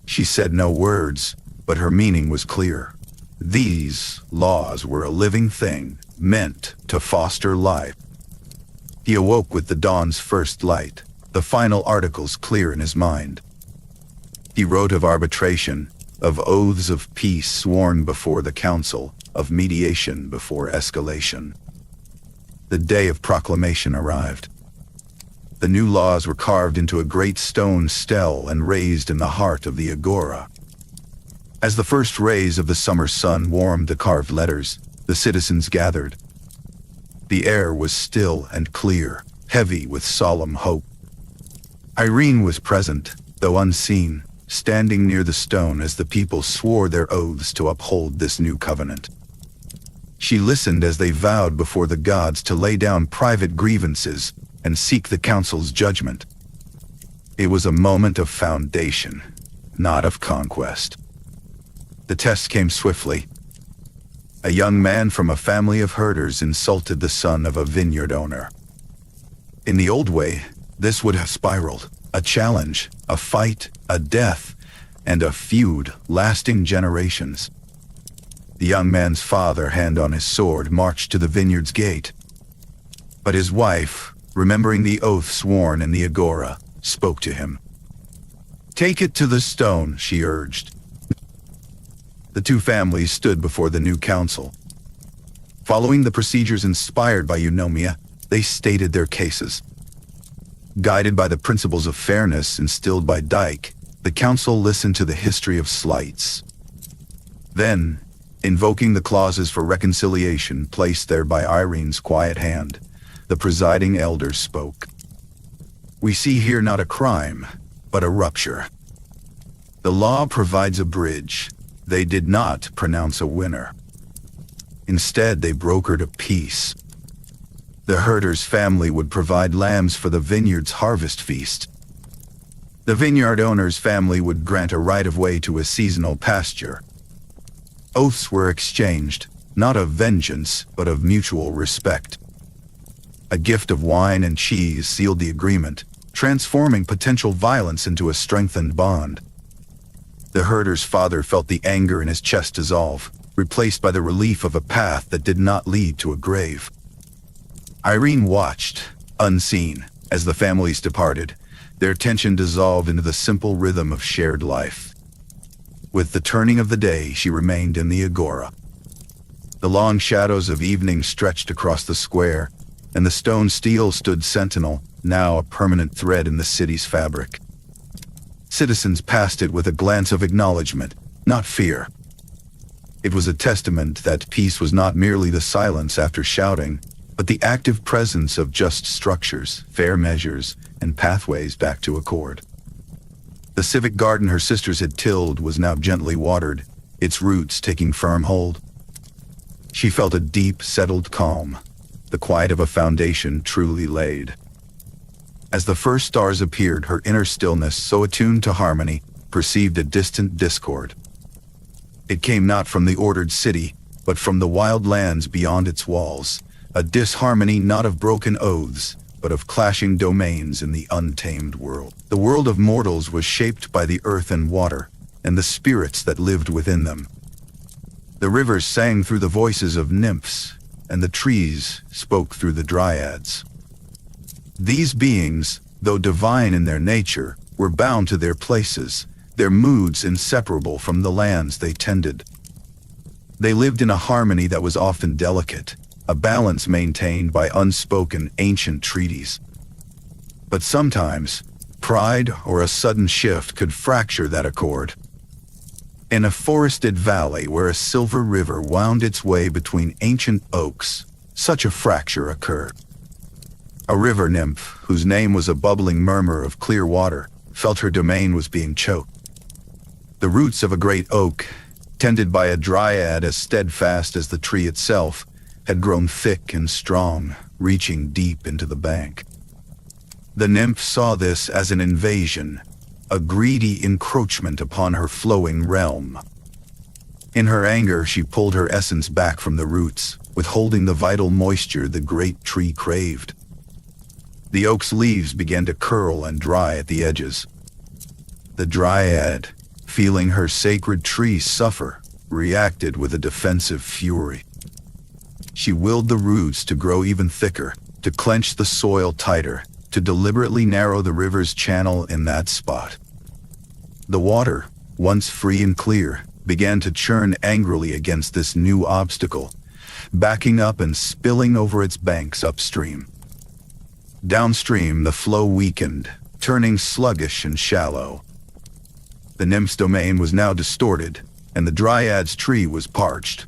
She said no words, but her meaning was clear. These laws were a living thing, meant to foster life. He awoke with the dawn's first light, the final articles clear in his mind. He wrote of arbitration, of oaths of peace sworn before the council, of mediation before escalation. The day of proclamation arrived. The new laws were carved into a great stone stele and raised in the heart of the agora. As the first rays of the summer sun warmed the carved letters, the citizens gathered. The air was still and clear, heavy with solemn hope. Eirene was present, though unseen, standing near the stone as the people swore their oaths to uphold this new covenant. She listened as they vowed before the gods to lay down private grievances and seek the council's judgment. It was a moment of foundation, not of conquest. The test came swiftly. A young man from a family of herders insulted the son of a vineyard owner. In the old way, this would have spiraled. A challenge, a fight, a death, and a feud lasting generations. The young man's father, hand on his sword, marched to the vineyard's gate. But his wife, remembering the oath sworn in the agora, spoke to him. "Take it to the stone," she urged. The two families stood before the new council. Following the procedures inspired by Eunomia, they stated their cases. Guided by the principles of fairness instilled by Dike, the council listened to the history of slights. Then, invoking the clauses for reconciliation placed there by Eirene's quiet hand, the presiding elder spoke. "We see here not a crime, but a rupture. The law provides a bridge. They did not pronounce a winner. Instead, they brokered a peace. The herder's family would provide lambs for the vineyard's harvest feast. The vineyard owner's family would grant a right-of-way to a seasonal pasture. Oaths were exchanged, not of vengeance, but of mutual respect. A gift of wine and cheese sealed the agreement, transforming potential violence into a strengthened bond. The herder's father felt the anger in his chest dissolve, replaced by the relief of a path that did not lead to a grave. Eirene watched, unseen, as the families departed, their tension dissolved into the simple rhythm of shared life. With the turning of the day, she remained in the agora. The long shadows of evening stretched across the square, and the stone stele stood sentinel, now a permanent thread in the city's fabric. Citizens passed it with a glance of acknowledgement, not fear. It was a testament that peace was not merely the silence after shouting, but the active presence of just structures, fair measures, and pathways back to accord. The civic garden her sisters had tilled was now gently watered, its roots taking firm hold. She felt a deep, settled calm, the quiet of a foundation truly laid. As the first stars appeared, her inner stillness, so attuned to harmony, perceived a distant discord. It came not from the ordered city, but from the wild lands beyond its walls, a disharmony not of broken oaths, but of clashing domains in the untamed world. The world of mortals was shaped by the earth and water, and the spirits that lived within them. The rivers sang through the voices of nymphs, and the trees spoke through the dryads. These beings, though divine in their nature, were bound to their places, their moods inseparable from the lands they tended. They lived in a harmony that was often delicate, a balance maintained by unspoken ancient treaties. But sometimes, pride or a sudden shift could fracture that accord. In a forested valley where a silver river wound its way between ancient oaks, such a fracture occurred. A river nymph, whose name was a bubbling murmur of clear water, felt her domain was being choked. The roots of a great oak, tended by a dryad as steadfast as the tree itself, had grown thick and strong, reaching deep into the bank. The nymph saw this as an invasion, a greedy encroachment upon her flowing realm. In her anger, she pulled her essence back from the roots, withholding the vital moisture the great tree craved. The oak's leaves began to curl and dry at the edges. The dryad, feeling her sacred tree suffer, reacted with a defensive fury. She willed the roots to grow even thicker, to clench the soil tighter, to deliberately narrow the river's channel in that spot. The water, once free and clear, began to churn angrily against this new obstacle, backing up and spilling over its banks upstream. Downstream, the flow weakened, turning sluggish and shallow. The nymph's domain was now distorted, and the dryad's tree was parched.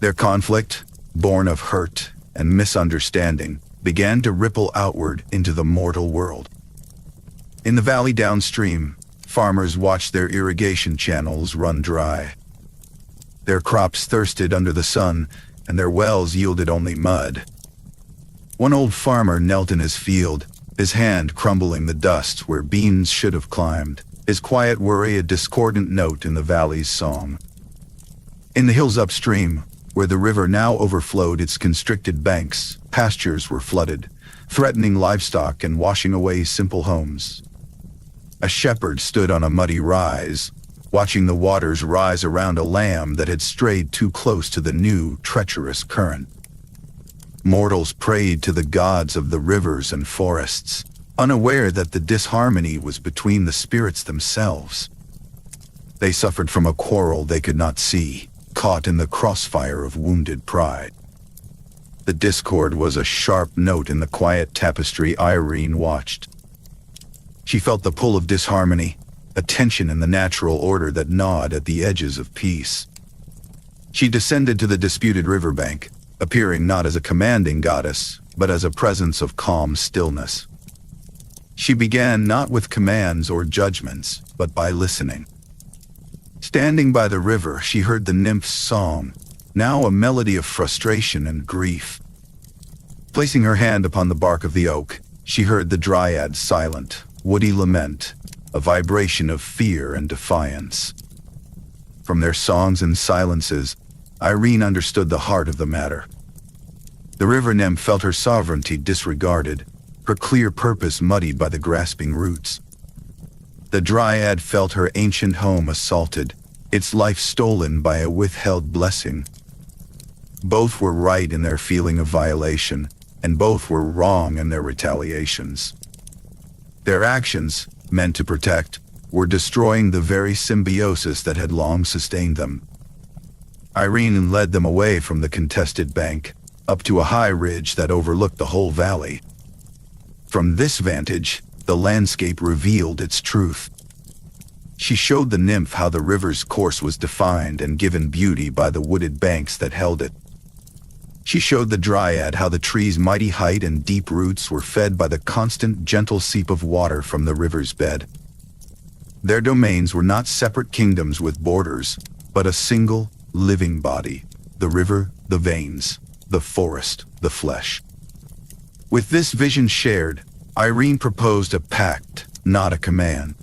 Their conflict, born of hurt, and misunderstanding began to ripple outward into the mortal world. In the valley downstream, farmers watched their irrigation channels run dry. Their crops thirsted under the sun, and their wells yielded only mud. One old farmer knelt in his field, his hand crumbling the dust where beans should have climbed, his quiet worry a discordant note in the valley's song. In the hills upstream, where the river now overflowed its constricted banks, pastures were flooded, threatening livestock and washing away simple homes. A shepherd stood on a muddy rise, watching the waters rise around a lamb that had strayed too close to the new, treacherous current. Mortals prayed to the gods of the rivers and forests, unaware that the disharmony was between the spirits themselves. They suffered from a quarrel they could not see, caught in the crossfire of wounded pride. The discord was a sharp note in the quiet tapestry Eirene watched. She felt the pull of disharmony, a tension in the natural order that gnawed at the edges of peace. She descended to the disputed riverbank, appearing not as a commanding goddess, but as a presence of calm stillness. She began not with commands or judgments, but by listening. Standing by the river, she heard the Nymphs' song, now a melody of frustration and grief. Placing her hand upon the bark of the oak, she heard the Dryad's silent, woody lament, a vibration of fear and defiance. From their songs and silences, Eirene understood the heart of the matter. The river nymph felt her sovereignty disregarded, her clear purpose muddied by the grasping roots. The Dryad felt her ancient home assaulted, its life stolen by a withheld blessing. Both were right in their feeling of violation, and both were wrong in their retaliations. Their actions, meant to protect, were destroying the very symbiosis that had long sustained them. Eirene led them away from the contested bank, up to a high ridge that overlooked the whole valley. From this vantage, the landscape revealed its truth. She showed the nymph how the river's course was defined and given beauty by the wooded banks that held it. She showed the Dryad how the tree's mighty height and deep roots were fed by the constant, gentle seep of water from the river's bed. Their domains were not separate kingdoms with borders, but a single, living body, the river, the veins, the forest, the flesh. With this vision shared, Eirene proposed a pact, not a command.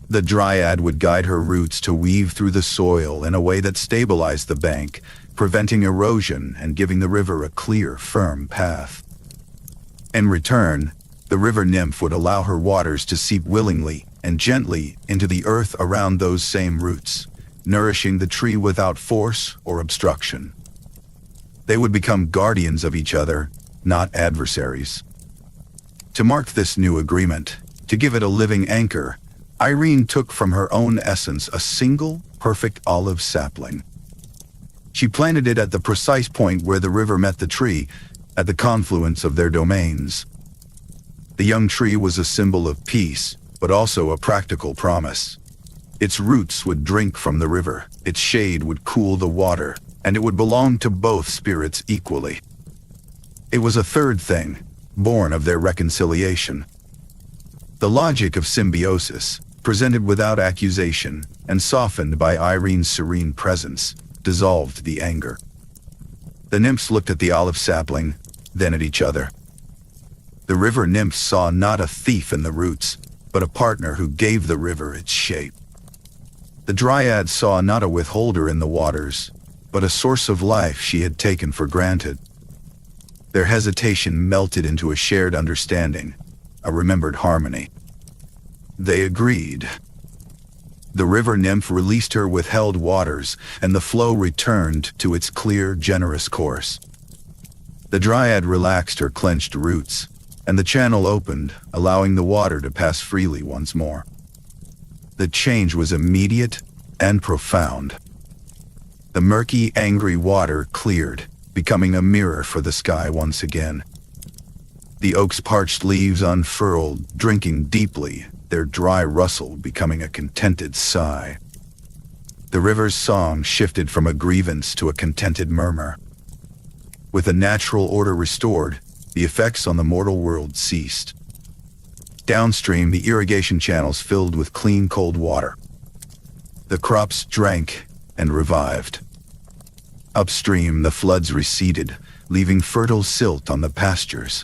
The Dryad would guide her roots to weave through the soil in a way that stabilized the bank, preventing erosion and giving the river a clear, firm path. In return, the river nymph would allow her waters to seep willingly and gently into the earth around those same roots, nourishing the tree without force or obstruction. They would become guardians of each other, not adversaries. To mark this new agreement, to give it a living anchor, Eirene took from her own essence a single, perfect olive sapling. She planted it at the precise point where the river met the tree, at the confluence of their domains. The young tree was a symbol of peace, but also a practical promise. Its roots would drink from the river, its shade would cool the water, and it would belong to both spirits equally. It was a third thing, born of their reconciliation. The logic of symbiosis, presented without accusation and softened by Eirene's serene presence, dissolved the anger. The nymphs looked at the olive sapling, then at each other. The river nymphs saw not a thief in the roots, but a partner who gave the river its shape. The Dryad saw not a withholder in the waters, but a source of life she had taken for granted. Their hesitation melted into a shared understanding, a remembered harmony. They agreed. The river nymph released her withheld waters, and the flow returned to its clear, generous course. The Dryad relaxed her clenched roots, and the channel opened, allowing the water to pass freely once more. The change was immediate and profound. The murky, angry water cleared, becoming a mirror for the sky once again. The oak's parched leaves unfurled, drinking deeply, their dry rustle becoming a contented sigh. The river's song shifted from a grievance to a contented murmur. With a natural order restored, the effects on the mortal world ceased. Downstream, the irrigation channels filled with clean, cold water. The crops drank and revived. Upstream, the floods receded, leaving fertile silt on the pastures.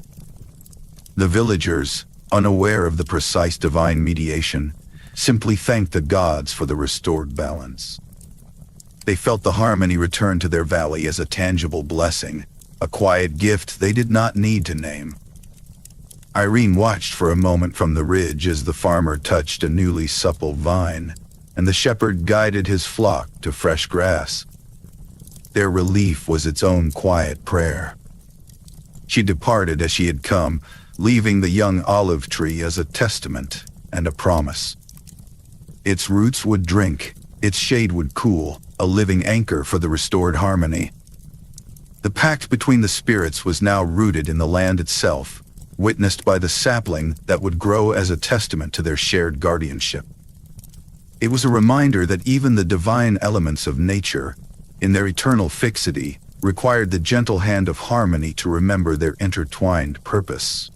The villagers, unaware of the precise divine mediation, simply thanked the gods for the restored balance. They felt the harmony return to their valley as a tangible blessing, a quiet gift they did not need to name. Eirene watched for a moment from the ridge as the farmer touched a newly supple vine, and the shepherd guided his flock to fresh grass. Their relief was its own quiet prayer. She departed as she had come, leaving the young olive tree as a testament and a promise. Its roots would drink, its shade would cool, a living anchor for the restored harmony. The pact between the spirits was now rooted in the land itself, witnessed by the sapling that would grow as a testament to their shared guardianship. It was a reminder that even the divine elements of nature, in their eternal fixity, required the gentle hand of harmony to remember their intertwined purpose.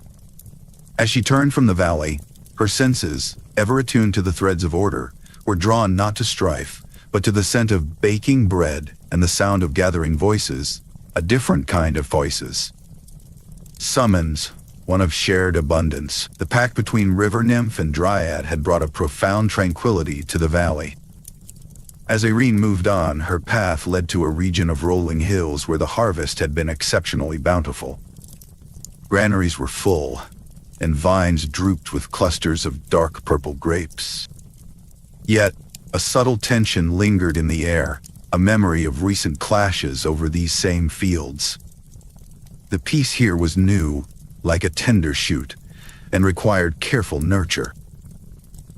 As she turned from the valley, her senses, ever attuned to the threads of order, were drawn not to strife, but to the scent of baking bread and the sound of gathering voices, a different kind of voices. Summons, one of shared abundance. The pact between river nymph and dryad had brought a profound tranquility to the valley. As Eirene moved on, her path led to a region of rolling hills where the harvest had been exceptionally bountiful. Granaries were full, and vines drooped with clusters of dark purple grapes. Yet, a subtle tension lingered in the air, a memory of recent clashes over these same fields. The peace here was new, like a tender shoot, and required careful nurture.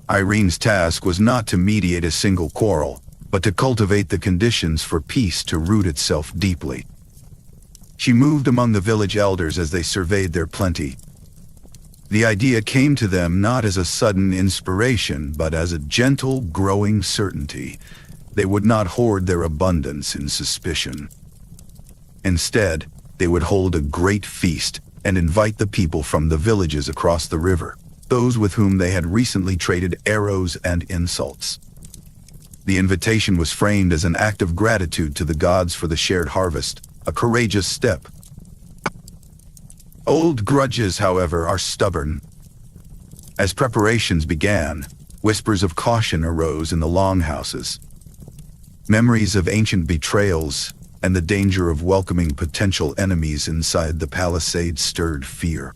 Eirene's task was not to mediate a single quarrel, but to cultivate the conditions for peace to root itself deeply. She moved among the village elders as they surveyed their plenty. The idea came to them not as a sudden inspiration, but as a gentle, growing certainty. They would not hoard their abundance in suspicion. Instead, they would hold a great feast and invite the people from the villages across the river, those with whom they had recently traded arrows and insults. The invitation was framed as an act of gratitude to the gods for the shared harvest, a courageous step. Old grudges, however, are stubborn. As preparations began, whispers of caution arose in the longhouses. Memories of ancient betrayals and the danger of welcoming potential enemies inside the palisade stirred fear.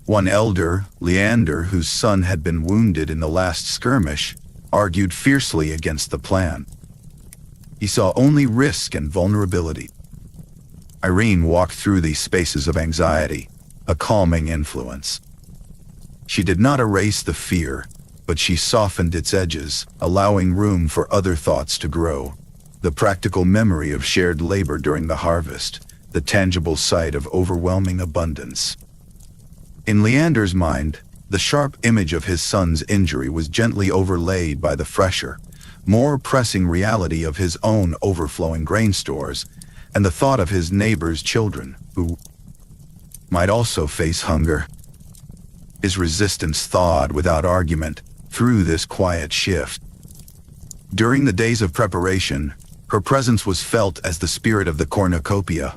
One elder, Leander, whose son had been wounded in the last skirmish, argued fiercely against the plan. He saw only risk and vulnerability. Eirene walked through these spaces of anxiety, a calming influence. She did not erase the fear, but she softened its edges, allowing room for other thoughts to grow. The practical memory of shared labor during the harvest, the tangible sight of overwhelming abundance. In Leander's mind, the sharp image of his son's injury was gently overlaid by the fresher, more pressing reality of his own overflowing grain stores, and the thought of his neighbor's children, who might also face hunger. His resistance thawed without argument through this quiet shift. During the days of preparation, her presence was felt as the spirit of the Cornucopia.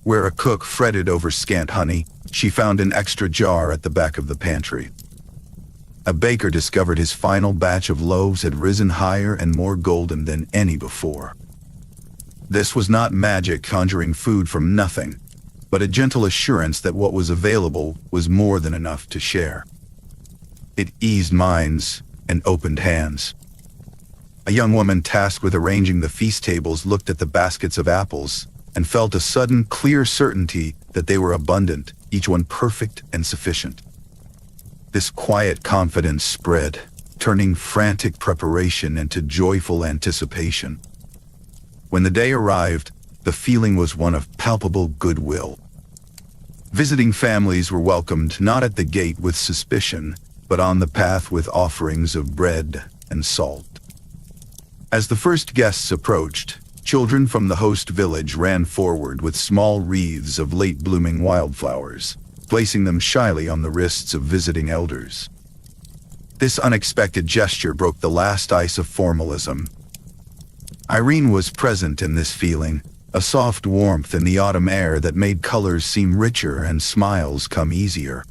Where a cook fretted over scant honey, she found an extra jar at the back of the pantry. A baker discovered his final batch of loaves had risen higher and more golden than any before. This was not magic conjuring food from nothing, but a gentle assurance that what was available was more than enough to share. It eased minds and opened hands. A young woman tasked with arranging the feast tables looked at the baskets of apples and felt a sudden, clear certainty that they were abundant, each one perfect and sufficient. This quiet confidence spread, turning frantic preparation into joyful anticipation. When the day arrived, the feeling was one of palpable goodwill. Visiting families were welcomed not at the gate with suspicion, but on the path with offerings of bread and salt. As the first guests approached, Children from the host village ran forward with small wreaths of late-blooming wildflowers, placing them shyly on the wrists of visiting elders. This unexpected gesture broke the last ice of formalism. Eirene was present in this feeling, a soft warmth in the autumn air that made colors seem richer and smiles come easier.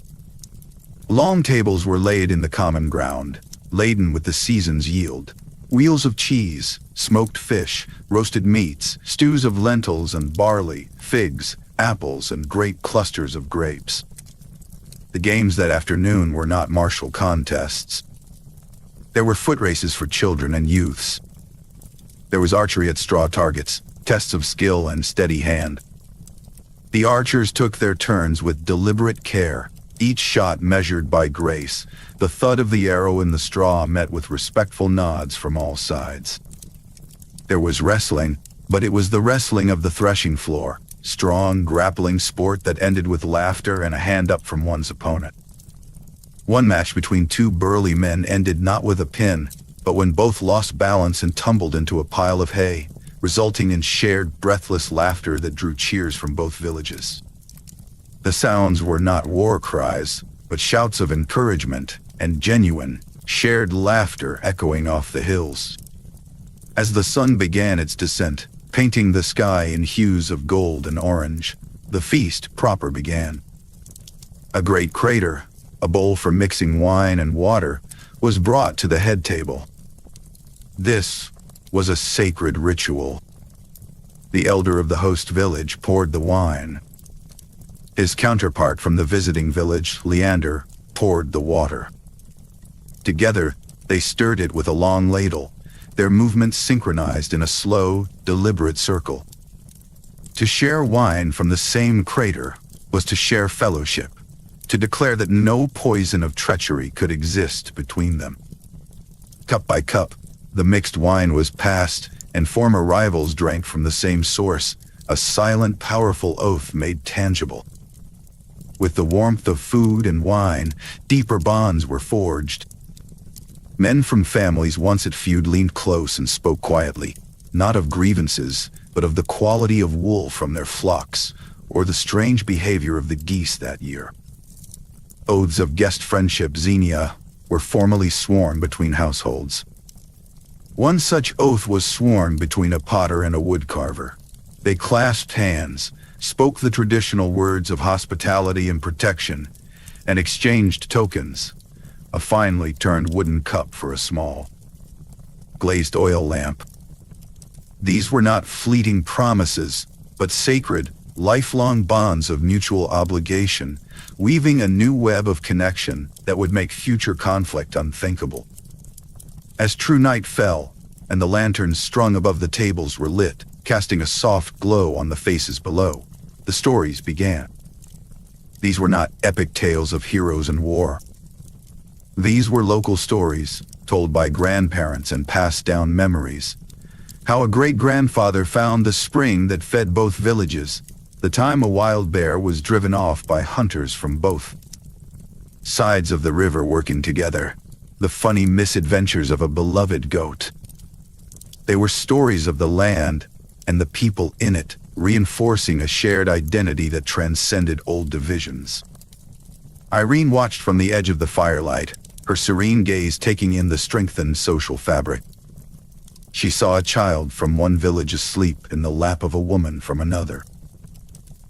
Long tables were laid in the common ground, laden with the season's yield. Wheels of cheese, smoked fish, roasted meats, stews of lentils and barley, figs, apples, and great clusters of grapes. The games that afternoon were not martial contests. There were foot races for children and youths. There was archery at straw targets, tests of skill and steady hand. The archers took their turns with deliberate care, each shot measured by grace. The thud of the arrow in the straw met with respectful nods from all sides. There was wrestling, but it was the wrestling of the threshing floor, strong, grappling sport that ended with laughter and a hand up from one's opponent. One match between two burly men ended not with a pin, but when both lost balance and tumbled into a pile of hay, resulting in shared, breathless laughter that drew cheers from both villages. The sounds were not war cries, but shouts of encouragement and genuine, shared laughter echoing off the hills. As the sun began its descent, painting the sky in hues of gold and orange, the feast proper began. A great crater, a bowl for mixing wine and water, was brought to the head table. This was a sacred ritual. The elder of the host village poured the wine. His counterpart from the visiting village, Leander, poured the water. Together, they stirred it with a long ladle, their movements synchronized in a slow, deliberate circle. To share wine from the same crater was to share fellowship, to declare that no poison of treachery could exist between them. Cup by cup, the mixed wine was passed, and former rivals drank from the same source, a silent, powerful oath made tangible. With the warmth of food and wine, deeper bonds were forged. Men from families once at feud leaned close and spoke quietly, not of grievances, but of the quality of wool from their flocks, or the strange behavior of the geese that year. Oaths of guest friendship, Xenia, were formally sworn between households. One such oath was sworn between a potter and a woodcarver. They clasped hands, spoke the traditional words of hospitality and protection, and exchanged tokens, a finely turned wooden cup for a small, glazed oil lamp. These were not fleeting promises, but sacred, lifelong bonds of mutual obligation, weaving a new web of connection that would make future conflict unthinkable. As true night fell, and the lanterns strung above the tables were lit, casting a soft glow on the faces below, the stories began. These were not epic tales of heroes and war. These were local stories, told by grandparents and passed down memories. How a great-grandfather found the spring that fed both villages, the time a wild bear was driven off by hunters from both sides of the river working together, the funny misadventures of a beloved goat. They were stories of the land and the people in it, reinforcing a shared identity that transcended old divisions. Eirene watched from the edge of the firelight, her serene gaze taking in the strengthened social fabric. She saw a child from one village asleep in the lap of a woman from another.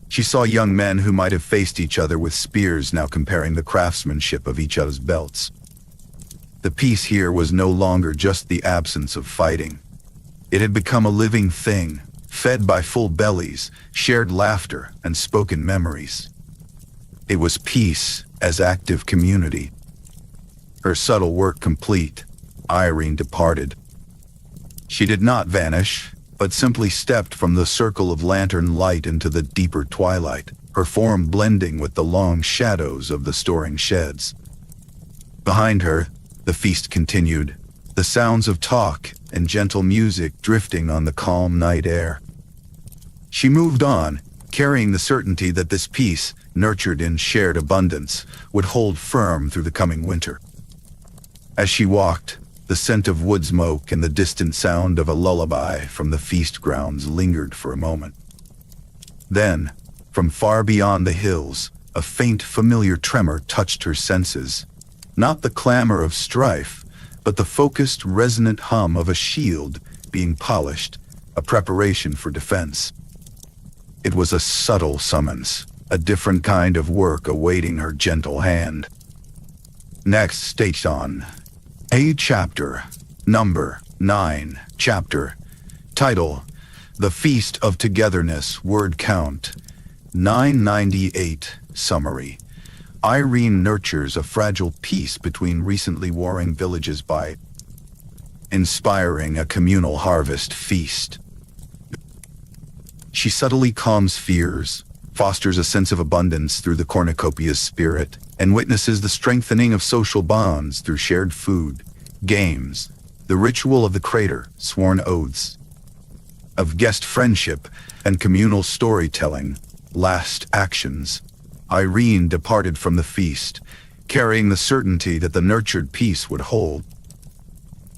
She saw young men who might have faced each other with spears now comparing the craftsmanship of each other's belts. The peace here was no longer just the absence of fighting. It had become a living thing, fed by full bellies, shared laughter, and spoken memories. It was peace as active community. Her subtle work complete, Eirene departed. She did not vanish, but simply stepped from the circle of lantern light into the deeper twilight, her form blending with the long shadows of the storing sheds. Behind her, the feast continued, the sounds of talk and gentle music drifting on the calm night air. She moved on, carrying the certainty that this peace, nurtured in shared abundance, would hold firm through the coming winter. As she walked, The scent of wood smoke and the distant sound of a lullaby from the feast grounds lingered for a moment. Then, from far beyond the hills, a faint, familiar tremor touched her senses. Not the clamor of strife, but the focused, resonant hum of a shield being polished, a preparation for defense. It was a subtle summons, a different kind of work awaiting her gentle hand. Next station. A chapter. Number 9. Chapter. Title: The Feast of Togetherness. Word count 998. Summary: Eirene nurtures a fragile peace between recently warring villages by inspiring a communal harvest feast. She subtly calms fears, fosters a sense of abundance through the Cornucopia's spirit, and witnesses the strengthening of social bonds through shared food, games, the ritual of the crater, sworn oaths, of guest friendship and communal storytelling, last actions. Eirene departed from the feast, carrying the certainty that the nurtured peace would hold.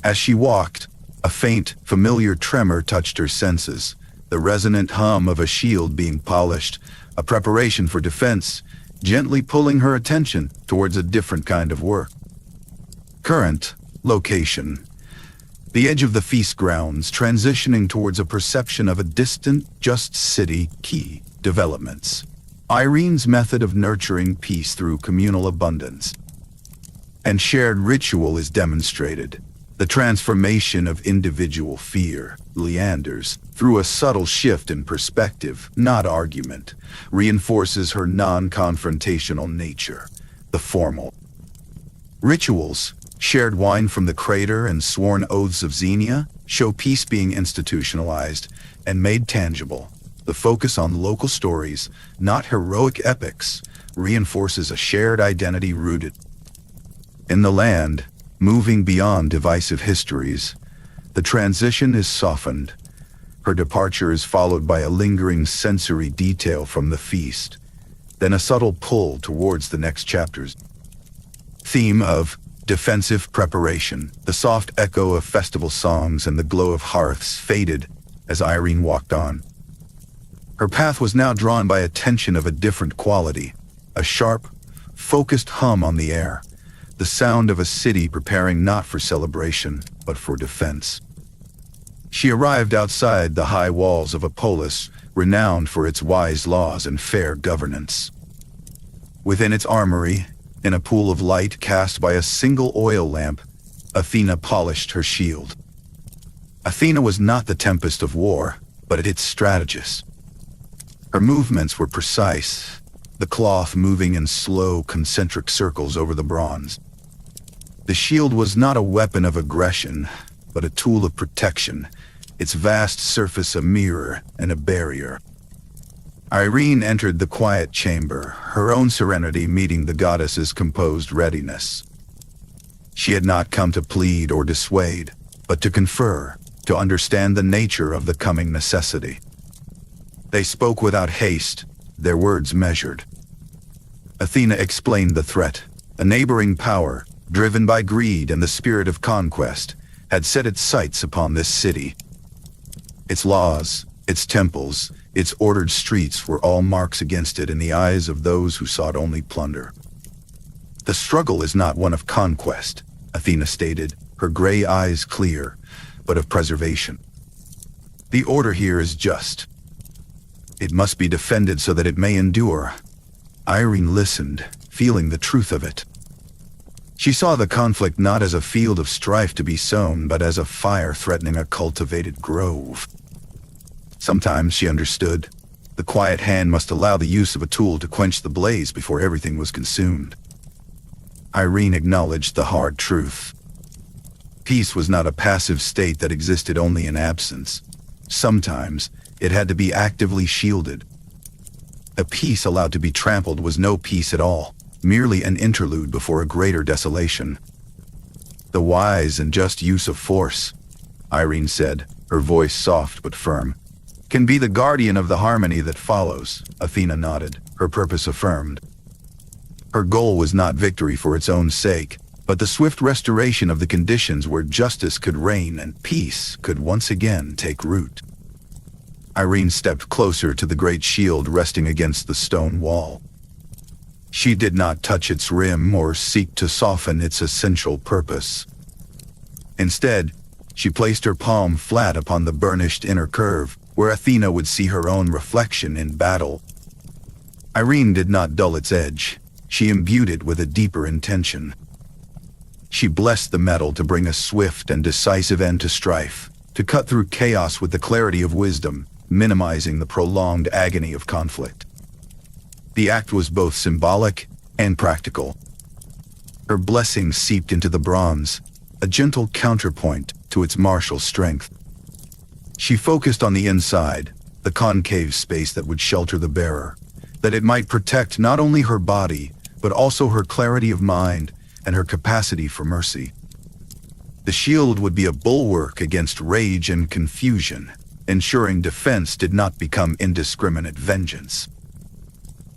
As she walked, a faint, familiar tremor touched her senses, the resonant hum of a shield being polished, a preparation for defense, gently pulling her attention towards a different kind of work. Current location: the edge of the feast grounds, transitioning towards a perception of a distant, just city. Key developments: Eirene's method of nurturing peace through communal abundance and shared ritual is demonstrated. The transformation of individual fear, Leander's, through a subtle shift in perspective, not argument, reinforces her non-confrontational nature. The formal rituals, shared wine from the crater and sworn oaths of Xenia, show peace being institutionalized and made tangible. The focus on local stories, not heroic epics, reinforces a shared identity rooted in the land. Moving beyond divisive histories, the transition is softened. Her departure is followed by a lingering sensory detail from the feast, then a subtle pull towards the next chapter's theme of defensive preparation. The soft echo of festival songs and the glow of hearths faded as Eirene walked on. Her path was now drawn by a tension of a different quality, a sharp, focused hum on the air, the sound of a city preparing not for celebration, but for defense. She arrived outside the high walls of a polis renowned for its wise laws and fair governance. Within its armory, in a pool of light cast by a single oil lamp, Athena polished her shield. Athena was not the tempest of war, but its strategist. Her movements were precise, the cloth moving in slow, concentric circles over the bronze. The shield was not a weapon of aggression, but a tool of protection, its vast surface a mirror and a barrier. Eirene entered the quiet chamber, her own serenity meeting the goddess's composed readiness. She had not come to plead or dissuade, but to confer, to understand the nature of the coming necessity. They spoke without haste, their words measured. Athena explained the threat. A neighboring power, driven by greed and the spirit of conquest, had set its sights upon this city. Its laws, its temples, its ordered streets were all marks against it in the eyes of those who sought only plunder. The struggle is not one of conquest, Athena stated, her gray eyes clear, but of preservation. The order here is just. It must be defended so that it may endure. Eirene listened, feeling the truth of it. She saw the conflict not as a field of strife to be sown, but as a fire threatening a cultivated grove. Sometimes she understood. The quiet hand must allow the use of a tool to quench the blaze before everything was consumed. Eirene acknowledged the hard truth. Peace was not a passive state that existed only in absence. Sometimes, it had to be actively shielded. A peace allowed to be trampled was no peace at all, merely an interlude before a greater desolation. The wise and just use of force, Eirene said, her voice soft but firm, can be the guardian of the harmony that follows. Athena nodded, her purpose affirmed. Her goal was not victory for its own sake, but the swift restoration of the conditions where justice could reign and peace could once again take root. Eirene stepped closer to the great shield resting against the stone wall. She did not touch its rim or seek to soften its essential purpose. Instead, she placed her palm flat upon the burnished inner curve, where Athena would see her own reflection in battle. Eirene did not dull its edge. She imbued it with a deeper intention. She blessed the metal to bring a swift and decisive end to strife, to cut through chaos with the clarity of wisdom, minimizing the prolonged agony of conflict. The act was both symbolic and practical. Her blessing seeped into the bronze, a gentle counterpoint to its martial strength. She focused on the inside, the concave space that would shelter the bearer, that it might protect not only her body, but also her clarity of mind and her capacity for mercy. The shield would be a bulwark against rage and confusion, ensuring defense did not become indiscriminate vengeance.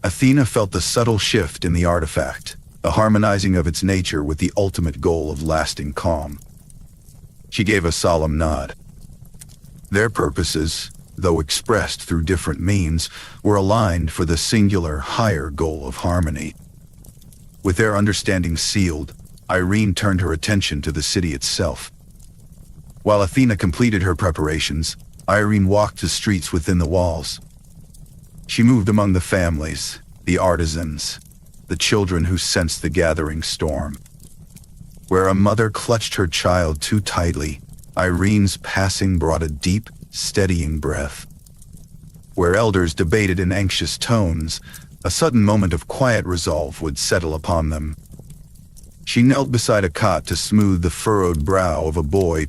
Athena felt the subtle shift in the artifact, a harmonizing of its nature with the ultimate goal of lasting calm. She gave a solemn nod. Their purposes, though expressed through different means, were aligned for the singular, higher goal of harmony. With their understanding sealed, Eirene turned her attention to the city itself. While Athena completed her preparations, Eirene walked the streets within the walls. She moved among the families, the artisans, the children who sensed the gathering storm. Where a mother clutched her child too tightly, Eirene's passing brought a deep, steadying breath. Where elders debated in anxious tones, a sudden moment of quiet resolve would settle upon them. She knelt beside a cot to smooth the furrowed brow of a boy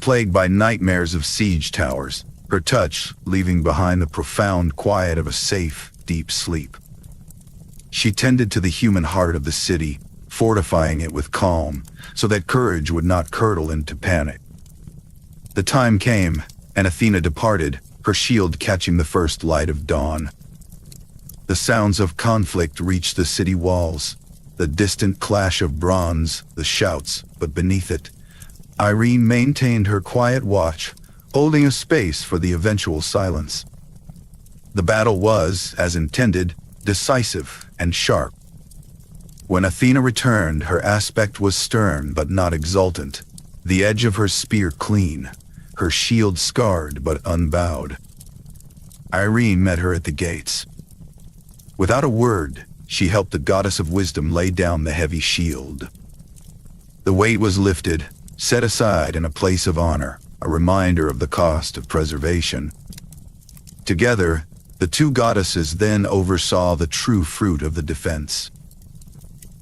plagued by nightmares of siege towers, her touch leaving behind the profound quiet of a safe, deep sleep. She tended to the human heart of the city, fortifying it with calm, so that courage would not curdle into panic. The time came, and Athena departed, her shield catching the first light of dawn. The sounds of conflict reached the city walls, the distant clash of bronze, the shouts, but beneath it, Eirene maintained her quiet watch, holding a space for the eventual silence. The battle was, as intended, decisive and sharp. When Athena returned, her aspect was stern but not exultant, the edge of her spear clean, her shield scarred but unbowed. Eirene met her at the gates. Without a word, she helped the goddess of wisdom lay down the heavy shield. The weight was lifted, set aside in a place of honor, a reminder of the cost of preservation. Together, the two goddesses then oversaw the true fruit of the defense.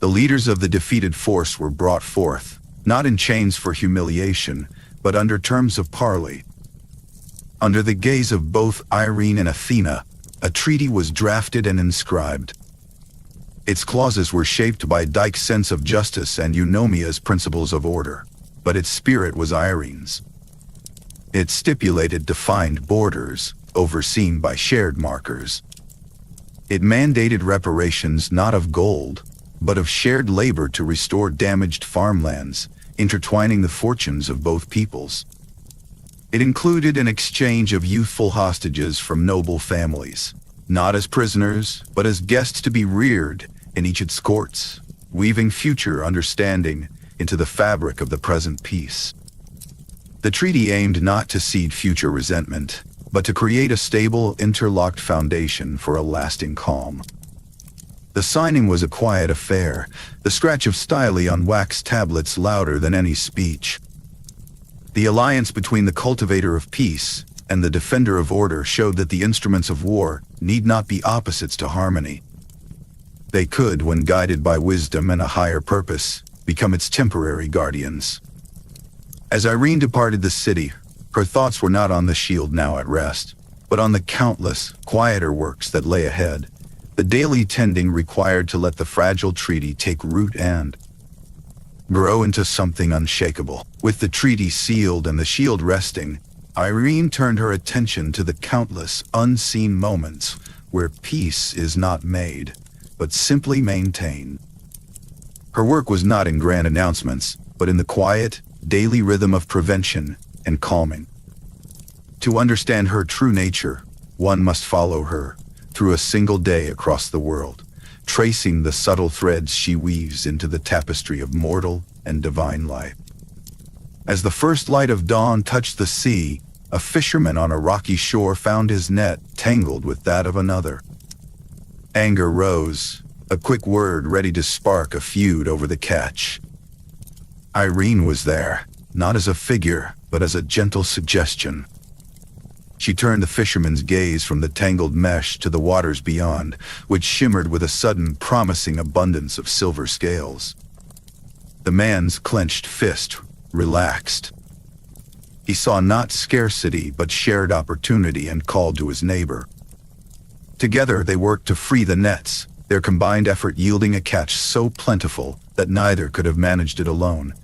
The leaders of the defeated force were brought forth, not in chains for humiliation, but under terms of parley. Under the gaze of both Eirene and Athena, a treaty was drafted and inscribed. Its clauses were shaped by Dike's sense of justice and Eunomia's principles of order, but its spirit was Eirene's. It stipulated defined borders, overseen by shared markers. It mandated reparations not of gold, but of shared labor to restore damaged farmlands, intertwining the fortunes of both peoples. It included an exchange of youthful hostages from noble families, not as prisoners, but as guests to be reared in each its courts, weaving future understanding into the fabric of the present peace. The treaty aimed not to seed future resentment, but to create a stable, interlocked foundation for a lasting calm. The signing was a quiet affair, the scratch of style on wax tablets louder than any speech. The alliance between the cultivator of peace and the defender of order showed that the instruments of war need not be opposites to harmony. They could, when guided by wisdom and a higher purpose, become its temporary guardians. As Eirene departed the city, her thoughts were not on the shield now at rest, but on the countless, quieter works that lay ahead, the daily tending required to let the fragile treaty take root and grow into something unshakable. With the treaty sealed and the shield resting, Eirene turned her attention to the countless, unseen moments where peace is not made, but simply maintained. Her work was not in grand announcements, but in the quiet, daily rhythm of prevention and calming. To understand her true nature, one must follow her through a single day across the world, tracing the subtle threads she weaves into the tapestry of mortal and divine life. As the first light of dawn touched the sea, a fisherman on a rocky shore found his net tangled with that of another. Anger rose, a quick word ready to spark a feud over the catch. Eirene was there, not as a figure, but as a gentle suggestion. She turned the fisherman's gaze from the tangled mesh to the waters beyond, which shimmered with a sudden, promising abundance of silver scales. The man's clenched fist relaxed. He saw not scarcity but shared opportunity and called to his neighbor. Together they worked to free the nets, their combined effort yielding a catch so plentiful that neither could have managed it alone,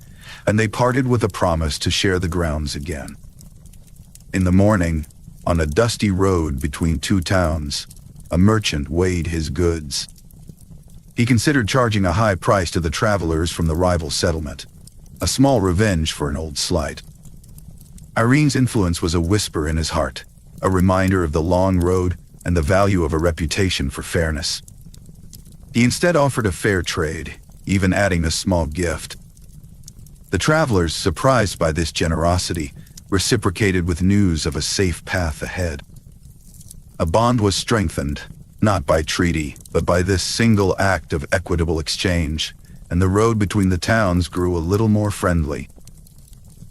and they parted with a promise to share the grounds again. In the morning, on a dusty road between two towns, a merchant weighed his goods. He considered charging a high price to the travelers from the rival settlement, a small revenge for an old slight. Eirene's influence was a whisper in his heart, a reminder of the long road and the value of a reputation for fairness. He instead offered a fair trade, even adding a small gift. The travelers, surprised by this generosity, reciprocated with news of a safe path ahead. A bond was strengthened, not by treaty, but by this single act of equitable exchange, and the road between the towns grew a little more friendly.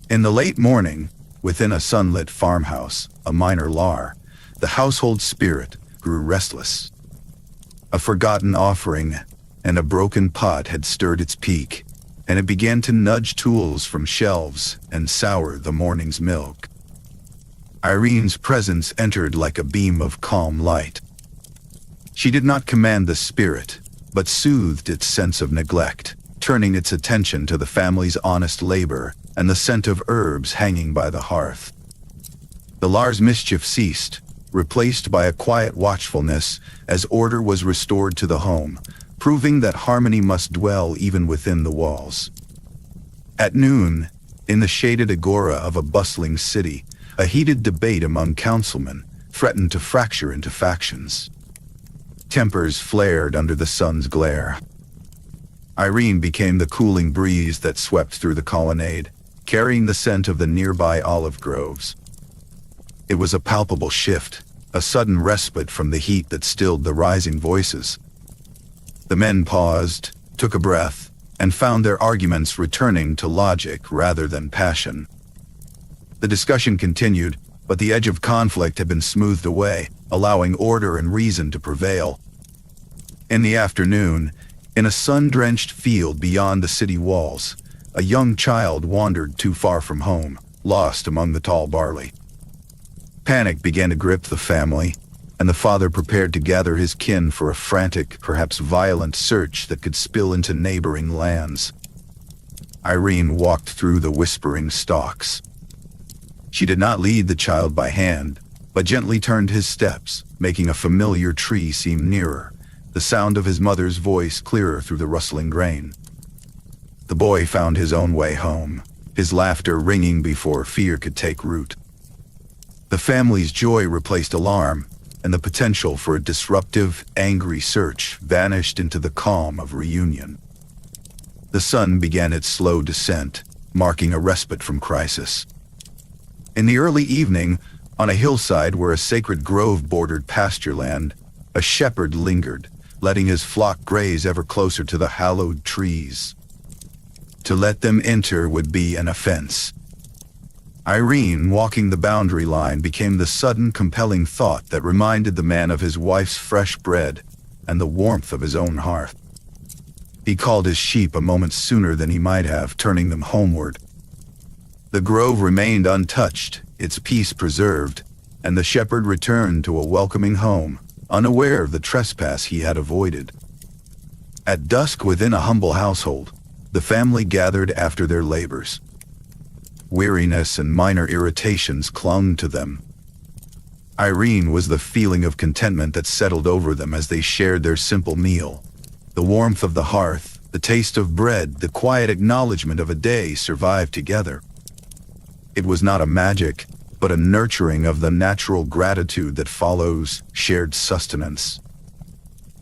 In the late morning, within a sunlit farmhouse, a minor lar, the household spirit grew restless. A forgotten offering and a broken pot had stirred its peak, and it began to nudge tools from shelves and sour the morning's milk. Eirene's presence entered like a beam of calm light. She did not command the spirit, but soothed its sense of neglect, turning its attention to the family's honest labor and the scent of herbs hanging by the hearth. The lar's mischief ceased, replaced by a quiet watchfulness as order was restored to the home, proving that harmony must dwell even within the walls. At noon, in the shaded agora of a bustling city, a heated debate among councilmen threatened to fracture into factions. Tempers flared under the sun's glare. Eirene became the cooling breeze that swept through the colonnade, carrying the scent of the nearby olive groves. It was a palpable shift, a sudden respite from the heat that stilled the rising voices. The men paused, took a breath, and found their arguments returning to logic rather than passion. The discussion continued, but the edge of conflict had been smoothed away, allowing order and reason to prevail. In the afternoon, in a sun-drenched field beyond the city walls, a young child wandered too far from home, lost among the tall barley. Panic began to grip the family, and the father prepared to gather his kin for a frantic, perhaps violent search that could spill into neighboring lands. Eirene walked through the whispering stalks. She did not lead the child by hand, but gently turned his steps, making a familiar tree seem nearer, the sound of his mother's voice clearer through the rustling grain. The boy found his own way home, his laughter ringing before fear could take root. The family's joy replaced alarm, and the potential for a disruptive, angry search vanished into the calm of reunion. The sun began its slow descent, marking a respite from crisis. In the early evening, on a hillside where a sacred grove bordered pasture land, a shepherd lingered, letting his flock graze ever closer to the hallowed trees. To let them enter would be an offense. Eirene, walking the boundary line, became the sudden compelling thought that reminded the man of his wife's fresh bread and the warmth of his own hearth. He called his sheep a moment sooner than he might have, turning them homeward. The grove remained untouched, its peace preserved, and the shepherd returned to a welcoming home, unaware of the trespass he had avoided. At dusk, within a humble household, the family gathered after their labors. Weariness and minor irritations clung to them. Eirene was the feeling of contentment that settled over them as they shared their simple meal, the warmth of the hearth, the The taste of bread, the quiet acknowledgement of a day survived together. It was not a magic, but a nurturing of the natural gratitude that follows shared sustenance.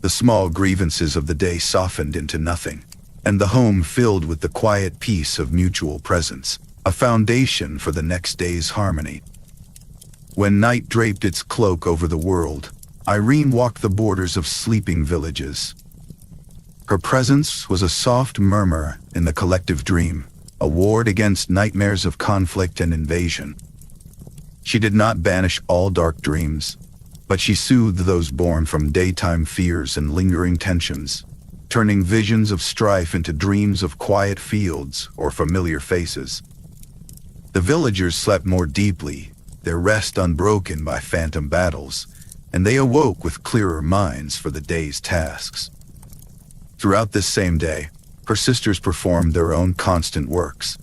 The small grievances of the day softened into nothing, and the home filled with the quiet peace of mutual presence, a foundation for the next day's harmony. When night draped its cloak over the world, Eirene walked the borders of sleeping villages. Her presence was a soft murmur in the collective dream, a ward against nightmares of conflict and invasion. She did not banish all dark dreams, but she soothed those born from daytime fears and lingering tensions, turning visions of strife into dreams of quiet fields or familiar faces. The villagers slept more deeply, their rest unbroken by phantom battles, and they awoke with clearer minds for the day's tasks. Throughout this same day, her sisters performed their own constant works.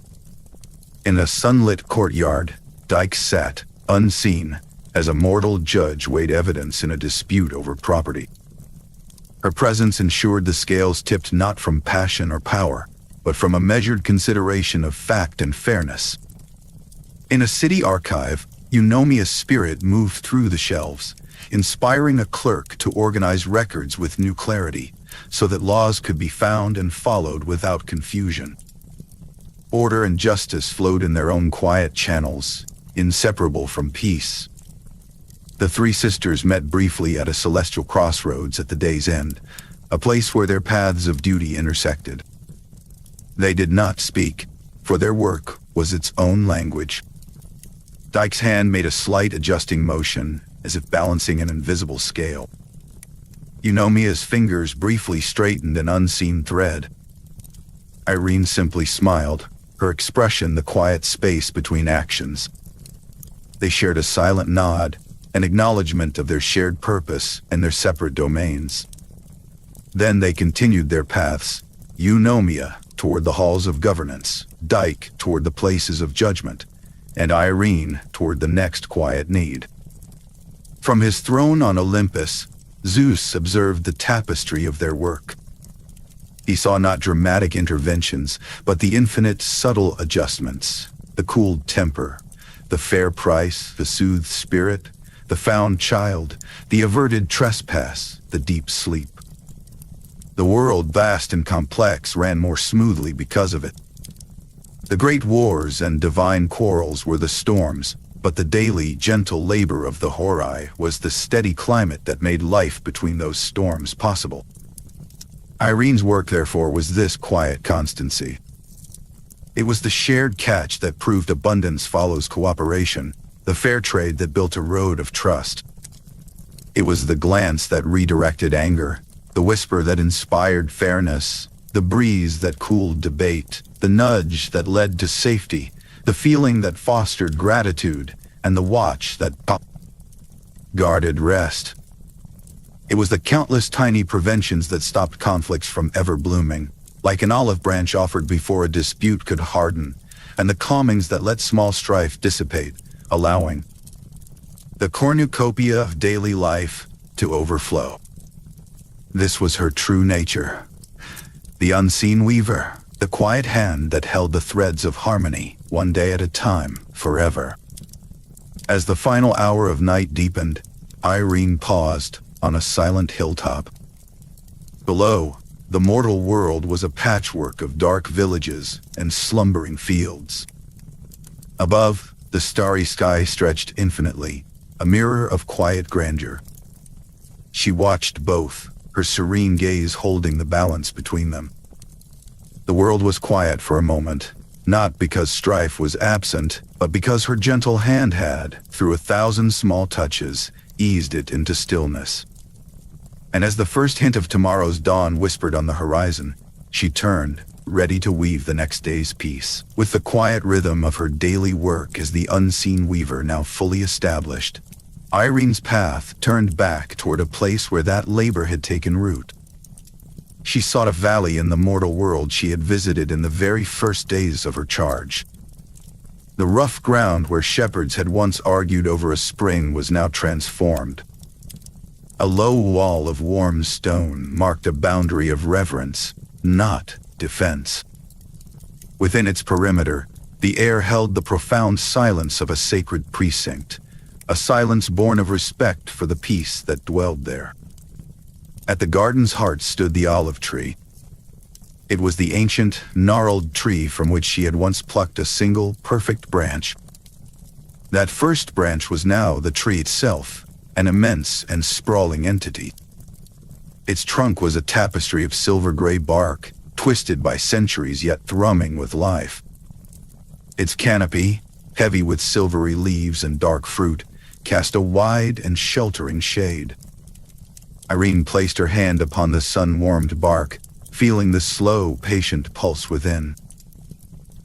In a sunlit courtyard, Dike sat, unseen, as a mortal judge weighed evidence in a dispute over property. Her presence ensured the scales tipped not from passion or power, but from a measured consideration of fact and fairness. In a city archive, Eunomia's spirit moved through the shelves, inspiring a clerk to organize records with new clarity, so that laws could be found and followed without confusion. Order and justice flowed in their own quiet channels, inseparable from peace. The three sisters met briefly at a celestial crossroads at the day's end, a place where their paths of duty intersected. They did not speak, for their work was its own language. Dike's hand made a slight adjusting motion, as if balancing an invisible scale. Eunomia's fingers briefly straightened an unseen thread. Eirene simply smiled, her expression the quiet space between actions. They shared a silent nod, an acknowledgement of their shared purpose and their separate domains. Then they continued their paths, Eunomia toward the halls of governance, Dike toward the places of judgment, and Eirene toward the next quiet need. From his throne on Olympus, Zeus observed the tapestry of their work. He saw not dramatic interventions, but the infinite subtle adjustments, the cooled temper, the fair price, the soothed spirit, the found child, the averted trespass, the deep sleep. The world, vast and complex, ran more smoothly because of it. The great wars and divine quarrels were the storms, but the daily, gentle labor of the Horai was the steady climate that made life between those storms possible. Eirene's work, therefore, was this quiet constancy. It was the shared catch that proved abundance follows cooperation, the fair trade that built a road of trust. It was the glance that redirected anger, the whisper that inspired fairness, the breeze that cooled debate, the nudge that led to safety, the feeling that fostered gratitude, and the watch that guarded rest. It was the countless tiny preventions that stopped conflicts from ever blooming, like an olive branch offered before a dispute could harden, and the calmings that let small strife dissipate, allowing the cornucopia of daily life to overflow. This was her true nature, the unseen weaver, the quiet hand that held the threads of harmony, one day at a time, forever. As the final hour of night deepened, Eirene paused on a silent hilltop. Below, the mortal world was a patchwork of dark villages and slumbering fields. Above, the starry sky stretched infinitely, a mirror of quiet grandeur. She watched both, her serene gaze holding the balance between them. The world was quiet for a moment, not because strife was absent, but because her gentle hand had, through 1,000 small touches, eased it into stillness. And as the first hint of tomorrow's dawn whispered on the horizon, she turned, ready to weave the next day's peace. With the quiet rhythm of her daily work as the unseen weaver now fully established, Eirene's path turned back toward a place where that labor had taken root. She sought a valley in the mortal world she had visited in the very first days of her charge. The rough ground where shepherds had once argued over a spring was now transformed. A low wall of warm stone marked a boundary of reverence, not defense. Within its perimeter, the air held the profound silence of a sacred precinct, a silence born of respect for the peace that dwelled there. At the garden's heart stood the olive tree. It was the ancient, gnarled tree from which she had once plucked a single, perfect branch. That first branch was now the tree itself, an immense and sprawling entity. Its trunk was a tapestry of silver-gray bark, twisted by centuries yet thrumming with life. Its canopy, heavy with silvery leaves and dark fruit, cast a wide and sheltering shade. Eirene placed her hand upon the sun-warmed bark, feeling the slow, patient pulse within.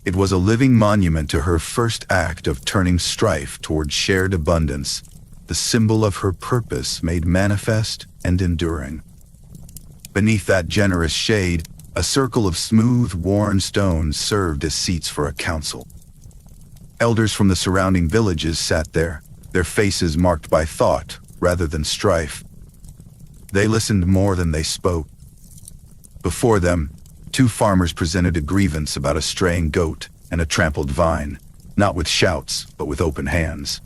It was a living monument to her first act of turning strife toward shared abundance, the symbol of her purpose made manifest and enduring. Beneath that generous shade, a circle of smooth, worn stones served as seats for a council. Elders from the surrounding villages sat there, their faces marked by thought rather than strife. They listened more than they spoke. Before them, two farmers presented a grievance about a straying goat and a trampled vine, not with shouts, but with open hands.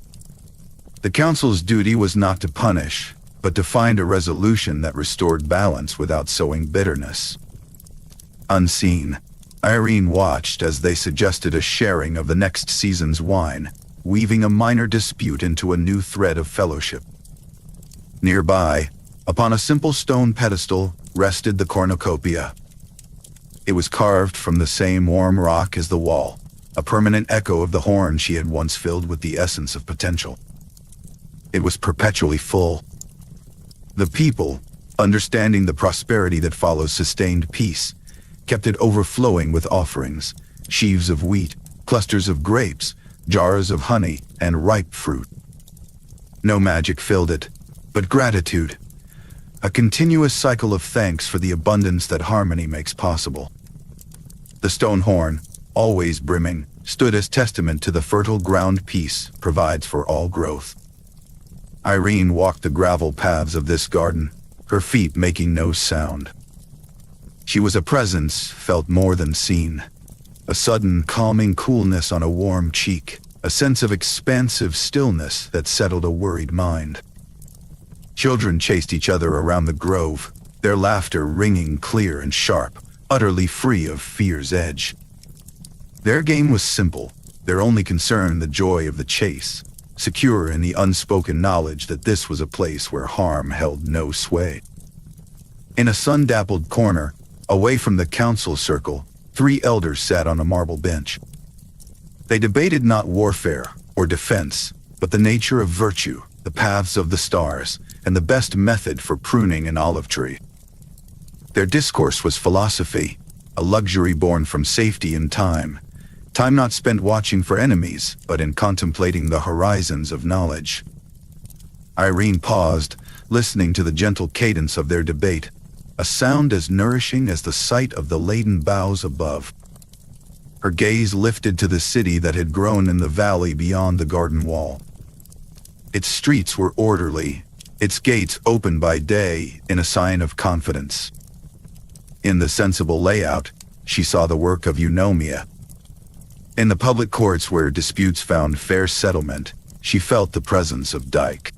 The council's duty was not to punish, but to find a resolution that restored balance without sowing bitterness. Unseen, Eirene watched as they suggested a sharing of the next season's wine, weaving a minor dispute into a new thread of fellowship. Nearby, upon a simple stone pedestal, rested the Cornucopia. It was carved from the same warm rock as the wall, a permanent echo of the horn she had once filled with the essence of potential. It was perpetually full. The people, understanding the prosperity that follows sustained peace, kept it overflowing with offerings, sheaves of wheat, clusters of grapes, jars of honey, and ripe fruit. No magic filled it, but gratitude, a continuous cycle of thanks for the abundance that harmony makes possible. The stone horn, always brimming, stood as testament to the fertile ground peace provides for all growth. Eirene walked the gravel paths of this garden, her feet making no sound. She was a presence felt more than seen, a sudden calming coolness on a warm cheek, a sense of expansive stillness that settled a worried mind. Children chased each other around the grove, their laughter ringing clear and sharp, utterly free of fear's edge. Their game was simple, their only concern the joy of the chase, secure in the unspoken knowledge that this was a place where harm held no sway. In a sun-dappled corner, away from the council circle, 3 elders sat on a marble bench. They debated not warfare or defense, but the nature of virtue, the paths of the stars, and the best method for pruning an olive tree. Their discourse was philosophy, a luxury born from safety and time not spent watching for enemies, but in contemplating the horizons of knowledge. Eirene paused, listening to the gentle cadence of their debate, a sound as nourishing as the sight of the laden boughs above. Her gaze lifted to the city that had grown in the valley beyond the garden wall. Its streets were orderly, its gates open by day in a sign of confidence. In the sensible layout, she saw the work of Eunomia. In the public courts where disputes found fair settlement, she felt the presence of Dike.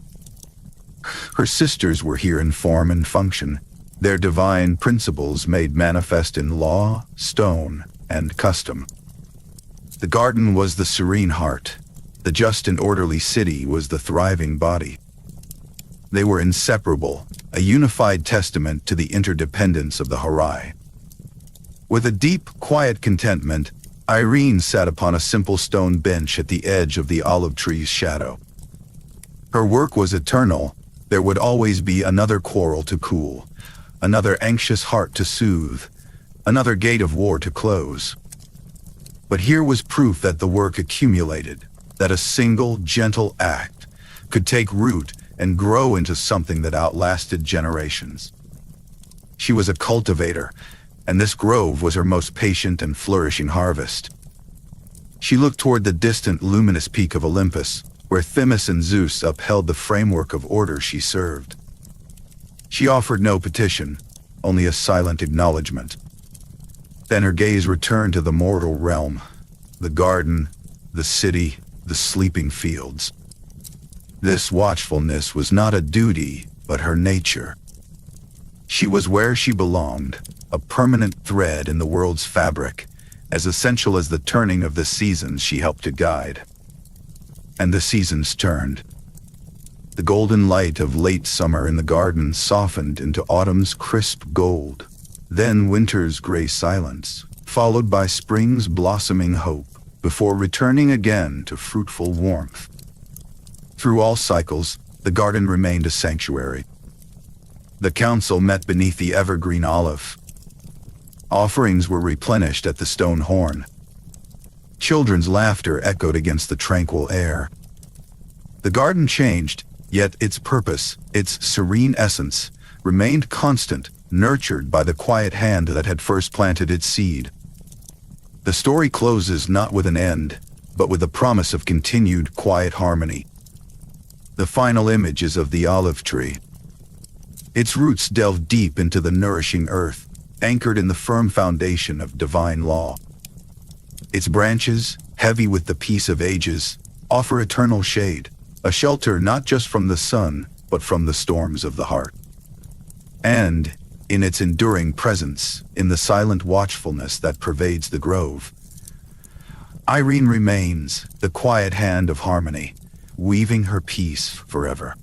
Her sisters were here in form and function, their divine principles made manifest in law, stone, and custom. The garden was the serene heart, the just and orderly city was the thriving body. They were inseparable, a unified testament to the interdependence of the Horai. With a deep, quiet contentment, Eirene sat upon a simple stone bench at the edge of the olive tree's shadow. Her work was eternal. There would always be another quarrel to cool, another anxious heart to soothe, another gate of war to close. But here was proof that the work accumulated, that a single, gentle act could take root and grow into something that outlasted generations. She was a cultivator, and this grove was her most patient and flourishing harvest. She looked toward the distant luminous peak of Olympus, where Themis and Zeus upheld the framework of order she served. She offered no petition, only a silent acknowledgement. Then her gaze returned to the mortal realm, the garden, the city, the sleeping fields. This watchfulness was not a duty, but her nature. She was where she belonged, a permanent thread in the world's fabric, as essential as the turning of the seasons she helped to guide. And the seasons turned. The golden light of late summer in the garden softened into autumn's crisp gold, then winter's gray silence, followed by spring's blossoming hope, before returning again to fruitful warmth. Through all cycles, the garden remained a sanctuary. The council met beneath the evergreen olive. Offerings were replenished at the stone horn. Children's laughter echoed against the tranquil air. The garden changed, yet its purpose, its serene essence, remained constant, nurtured by the quiet hand that had first planted its seed. The story closes not with an end, but with the promise of continued quiet harmony. The final image is of the olive tree. Its roots delve deep into the nourishing earth, anchored in the firm foundation of divine law. Its branches, heavy with the peace of ages, offer eternal shade, a shelter not just from the sun, but from the storms of the heart. And, in its enduring presence, in the silent watchfulness that pervades the grove, Eirene remains, the quiet hand of harmony, weaving her peace forever.